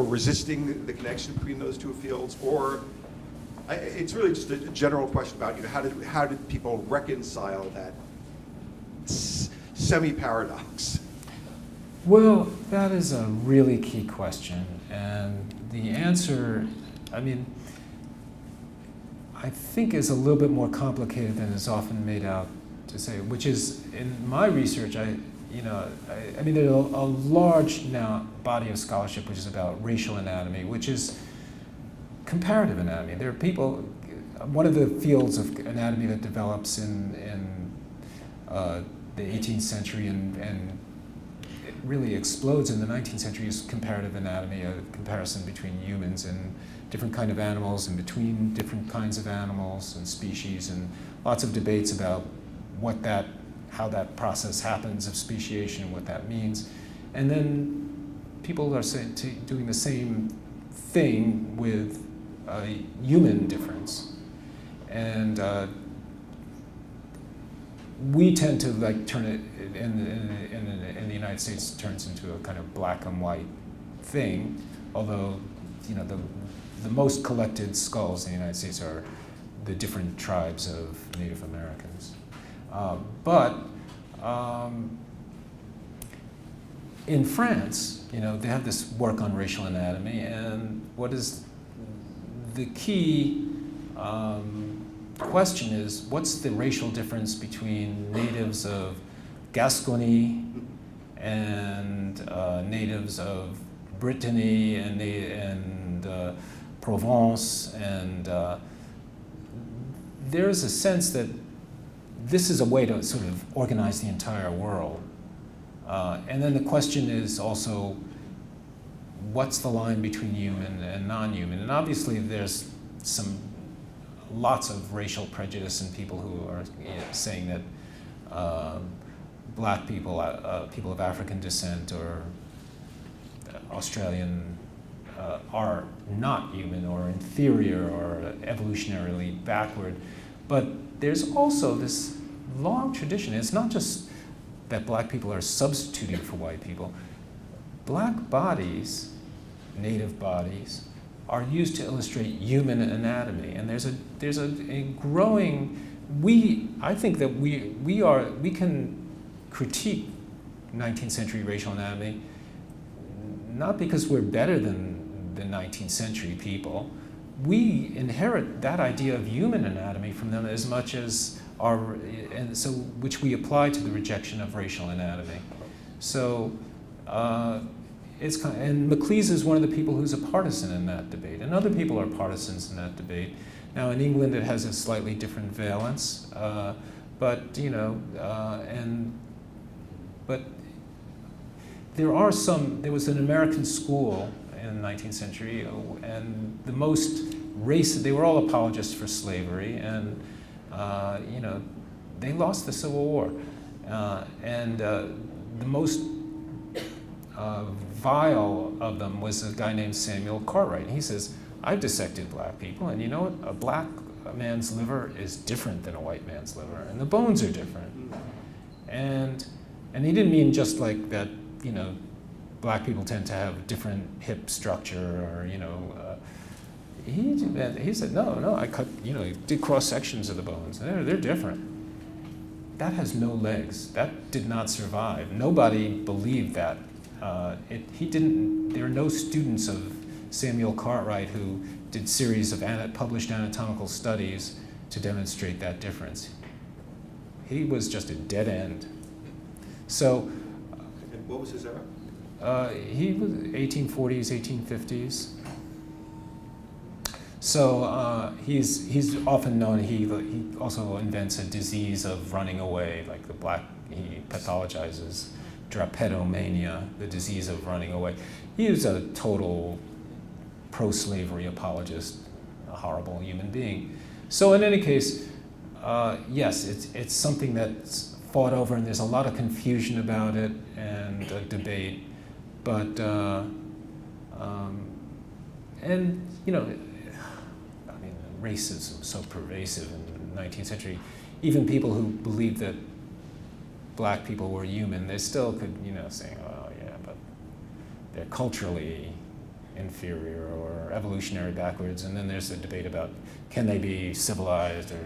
resisting the connection between those two fields, or it's really just a general question about how did people reconcile that semi-paradox? Well, that is a really key question, and the answer, I think is a little bit more complicated than is often made out to say, which is, in my research, there's a large now body of scholarship which is about racial anatomy, which is comparative anatomy. There are people, one of the fields of anatomy that develops in the 18th century and it really explodes in the 19th century is comparative anatomy, a comparison between humans and different kind of animals and between different kinds of animals and species, and lots of debates about how that process happens of speciation, what that means. And then people are doing the same thing with human difference. And we tend to turn it, in the United States, it turns into a kind of black and white thing, although the most collected skulls in the United States are the different tribes of Native Americans. But in France, they have this work on racial anatomy, and what is the key question is, what's the racial difference between natives of Gascony and natives of Brittany and Provence, and there's a sense that this is a way to sort of organize the entire world. And then the question is also, what's the line between human and non-human? And obviously there's lots of racial prejudice in people who are saying that black people, people of African descent or Australian are not human or inferior or evolutionarily backward. But there's also this long tradition. It's not just that black people are substituting for white people. Black bodies, native bodies, are used to illustrate human anatomy. And there's a growing, I think that we can critique 19th century racial anatomy, not because we're better than the 19th century people. We inherit that idea of human anatomy from them as much as which we apply to the rejection of racial anatomy. So and Maclise is one of the people who's a partisan in that debate, and other people are partisans in that debate. Now in England it has a slightly different valence, but there was an American school in the 19th century, and they were all apologists for slavery, and they lost the Civil War. And the most vile of them was a guy named Samuel Cartwright. And he says, I've dissected black people, and you know what? A black man's liver is different than a white man's liver, and the bones are different. And he didn't mean just like that, black people tend to have different hip structure, or, he said, no, I cut, did cross sections of the bones. They're different. That has no legs. That did not survive. Nobody believed that. There are no students of Samuel Cartwright who did series of published anatomical studies to demonstrate that difference. He was just a dead end. So. And what was his era? He was 1840s, 1850s. So he's often known. He also invents a disease of running away, like he pathologizes drapetomania, the disease of running away. He was a total pro-slavery apologist, a horrible human being. So in any case, yes, it's something that's fought over, and there's a lot of confusion about it and debate. But racism was so pervasive in the 19th century. Even people who believed that black people were human, they still could, say, oh yeah, but they're culturally inferior or evolutionary backwards. And then there's the debate about can they be civilized, or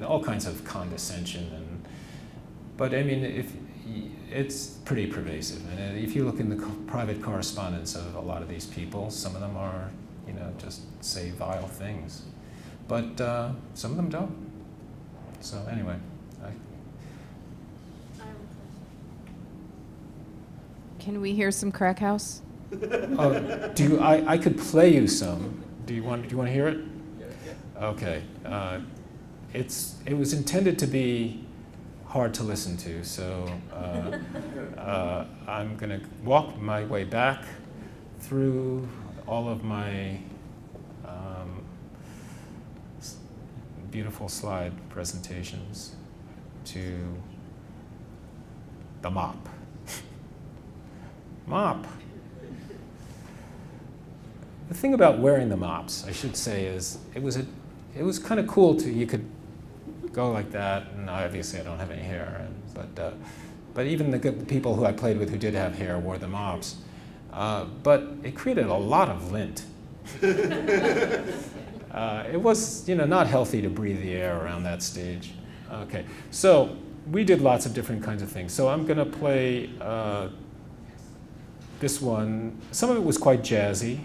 all kinds of condescension. But it's pretty pervasive. And if you look in the private correspondence of a lot of these people, some of them are, just say vile things. But some of them don't. So anyway. Can we hear some Crack House? I could play you some. Do you want to hear it? Yeah. Okay. It was intended to be hard to listen to, so I'm going to walk my way back through all of my beautiful slide presentations to the mop. Mop. The thing about wearing the mops, I should say, is it was kind of cool you could go like that, and obviously I don't have any hair, but even the good people who I played with who did have hair wore the mops. But it created a lot of lint. It was, not healthy to breathe the air around that stage. Okay, so we did lots of different kinds of things. So I'm going to play this one. Some of it was quite jazzy.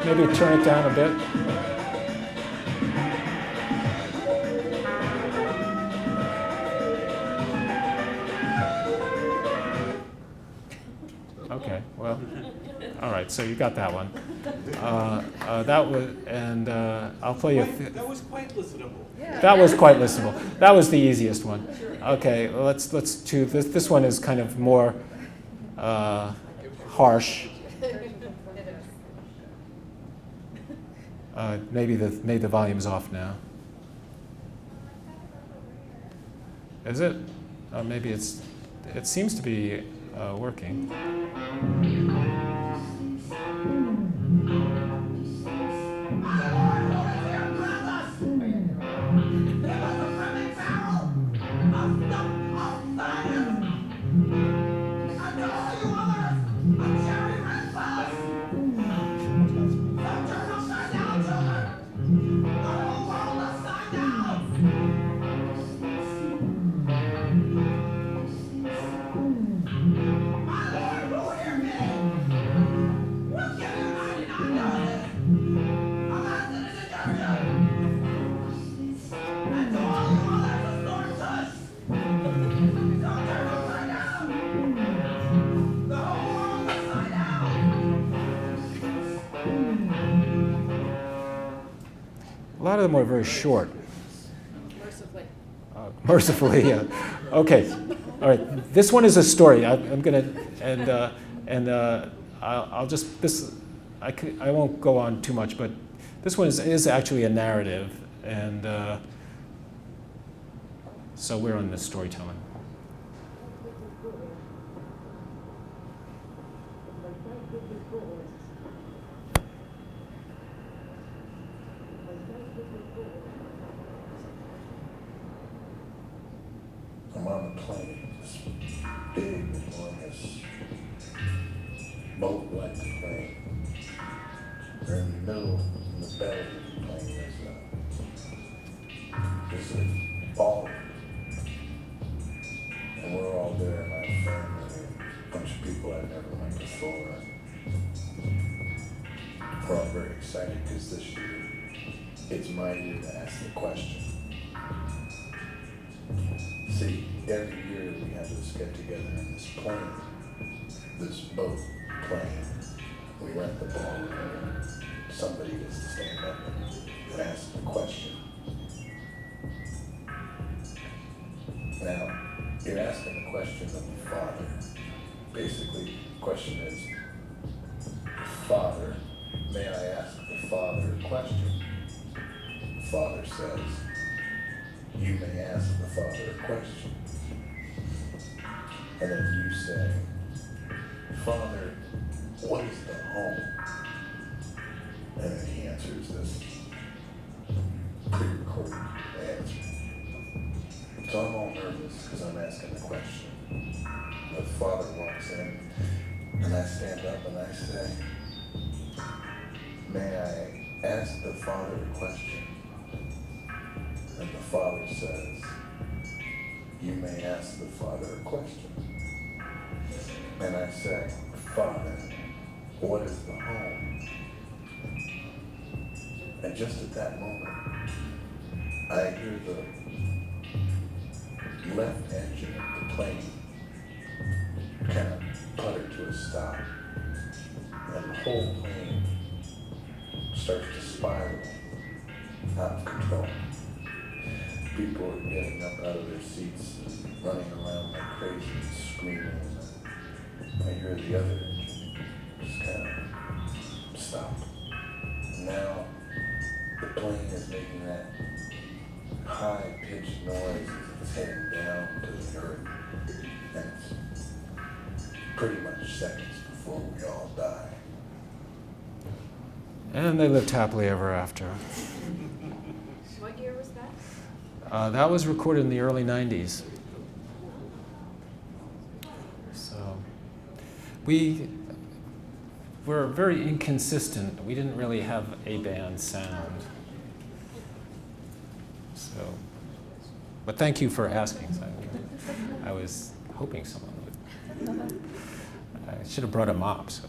Maybe turn it down a bit. Okay, well, All right, so you got that one. That was, and I'll play you. That was quite listenable. That was quite listenable. That was the easiest one. Okay, well, let's do this. This one is kind of more harsh. Maybe the volume's off now. Is it? Maybe it seems to be working. A lot of them were very short. Mercifully, yeah. Okay, all right. This one is a story. I'm gonna I'll just this. I won't go on too much, but this one is actually a narrative, and so we're on the storytelling. I'm on the plane, this big, enormous, boat-like plane. We're in the middle, in the belly of the plane, there's a ballroom. And we're all there, and I have family, and a bunch of people I've never met before. We're all very excited because this year, it's my year to ask the question. See, every year we have this get together in this plane, this boat plane. We rent the ballroom, and somebody gets to stand up and ask the question. Now, you're asking the question of the Father. Basically, the question is, Father, may I ask the Father a question? The Father says, you may ask the Father a question. And then you say, Father, what is the home? And then he answers this pre-recorded answer. So I'm all nervous because I'm asking the question. The Father walks in, and I stand up and I say, may I ask the Father a question? And the Father says, you may ask the Father a question. And I say, Father, what is the home? And just at that moment, I hear the left engine of the plane kind of putter to a stop. And the whole plane starts to spiral out of control. People are getting up out of their seats, running around like crazy, screaming. I hear the other engine just kind of stop. Now, the plane is making that high-pitched noise as it's heading down to the earth. And it's pretty much seconds before we all die. And they lived happily ever after. What year was that? That was recorded in the early 90s. So we were very inconsistent. We didn't really have a band sound. So, but thank you for asking. I was hoping someone would. I should have brought a mop. So.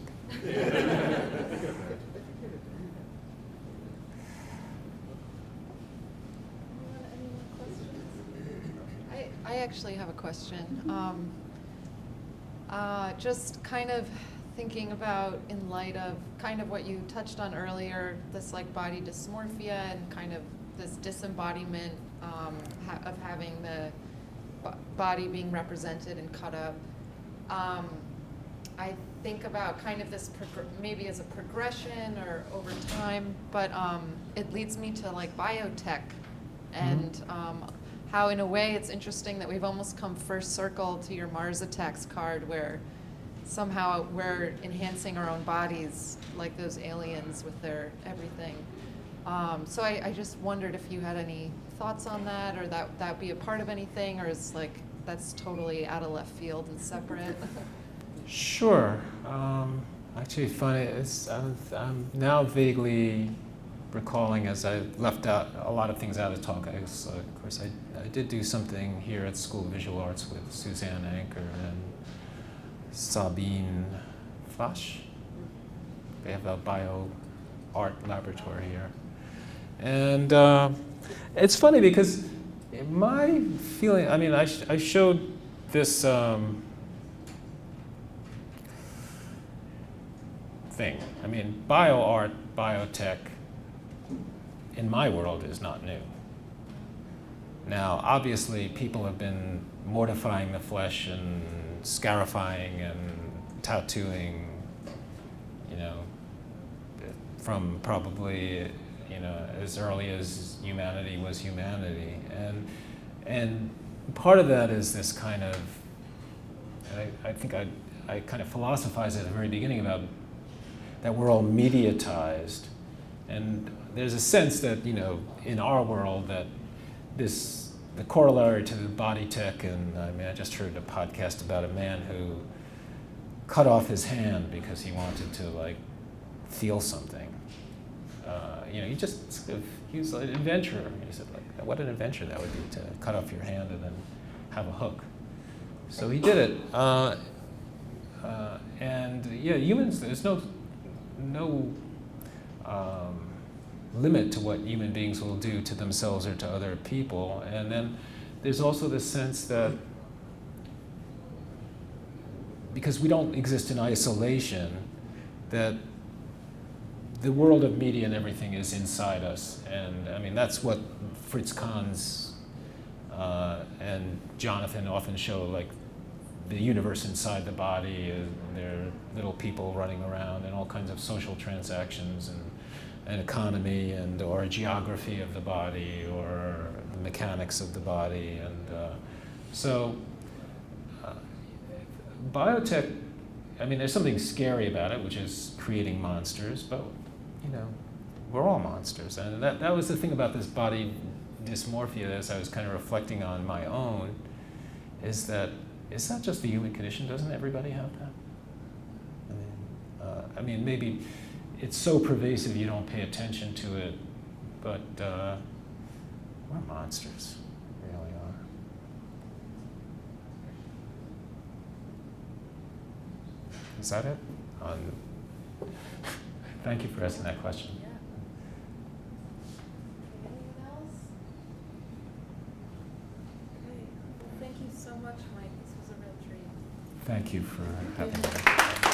I actually have a question. Just kind of thinking about, in light of kind of what you touched on earlier, this like body dysmorphia and kind of this disembodiment of having the body being represented and cut up. I think about kind of this maybe as a progression or over time, but it leads me to like biotech and how in a way it's interesting that we've almost come first circle to your Mars Attacks card, where somehow we're enhancing our own bodies like those aliens with their everything. So I just wondered if you had any thoughts on that, or that would be a part of anything, or is like that's totally out of left field and separate? Sure. Actually, funny. I'm now vaguely recalling, as I left out a lot of things out of the talk. Of course, I did do something here at School of Visual Arts with Suzanne Anker and Sabine Flasch. They have a bio art laboratory here. And it's funny because my feeling, I mean, I showed this thing. I mean, bio art, biotech, in my world is not new. Now, obviously, people have been mortifying the flesh and scarifying and tattooing, you know, from probably, you know, as early as humanity was humanity. And part of that is this kind of, I think I kind of philosophized at the very beginning about that we're all mediatized. And there's a sense that, you know, in our world that the corollary to body tech, and I mean, I just heard a podcast about a man who cut off his hand because he wanted to, like, feel something. You know, he was an adventurer. He said, like, what an adventure that would be to cut off your hand and then have a hook. So he did it. And yeah, humans, there's no limit to what human beings will do to themselves or to other people. And then there's also the sense that because we don't exist in isolation, that the world of media and everything is inside us. And I mean, that's what Fritz Kahn's and Jonathan often show, like the universe inside the body, there are little people running around and all kinds of social transactions and an economy and or a geography of the body or the mechanics of the body. And so biotech, I mean, there's something scary about it, which is creating monsters, but you know, we're all monsters. And that was the thing about this body dysmorphia, as I was kind of reflecting on my own, is that it's not just the human condition. Doesn't everybody have that? I mean, maybe it's so pervasive you don't pay attention to it, but we're monsters, we really are. Is that it? Thank you for asking that question. Yeah. Anyone else? Okay. Well, thank you so much, Mike. This was a real treat. Thank you for having me.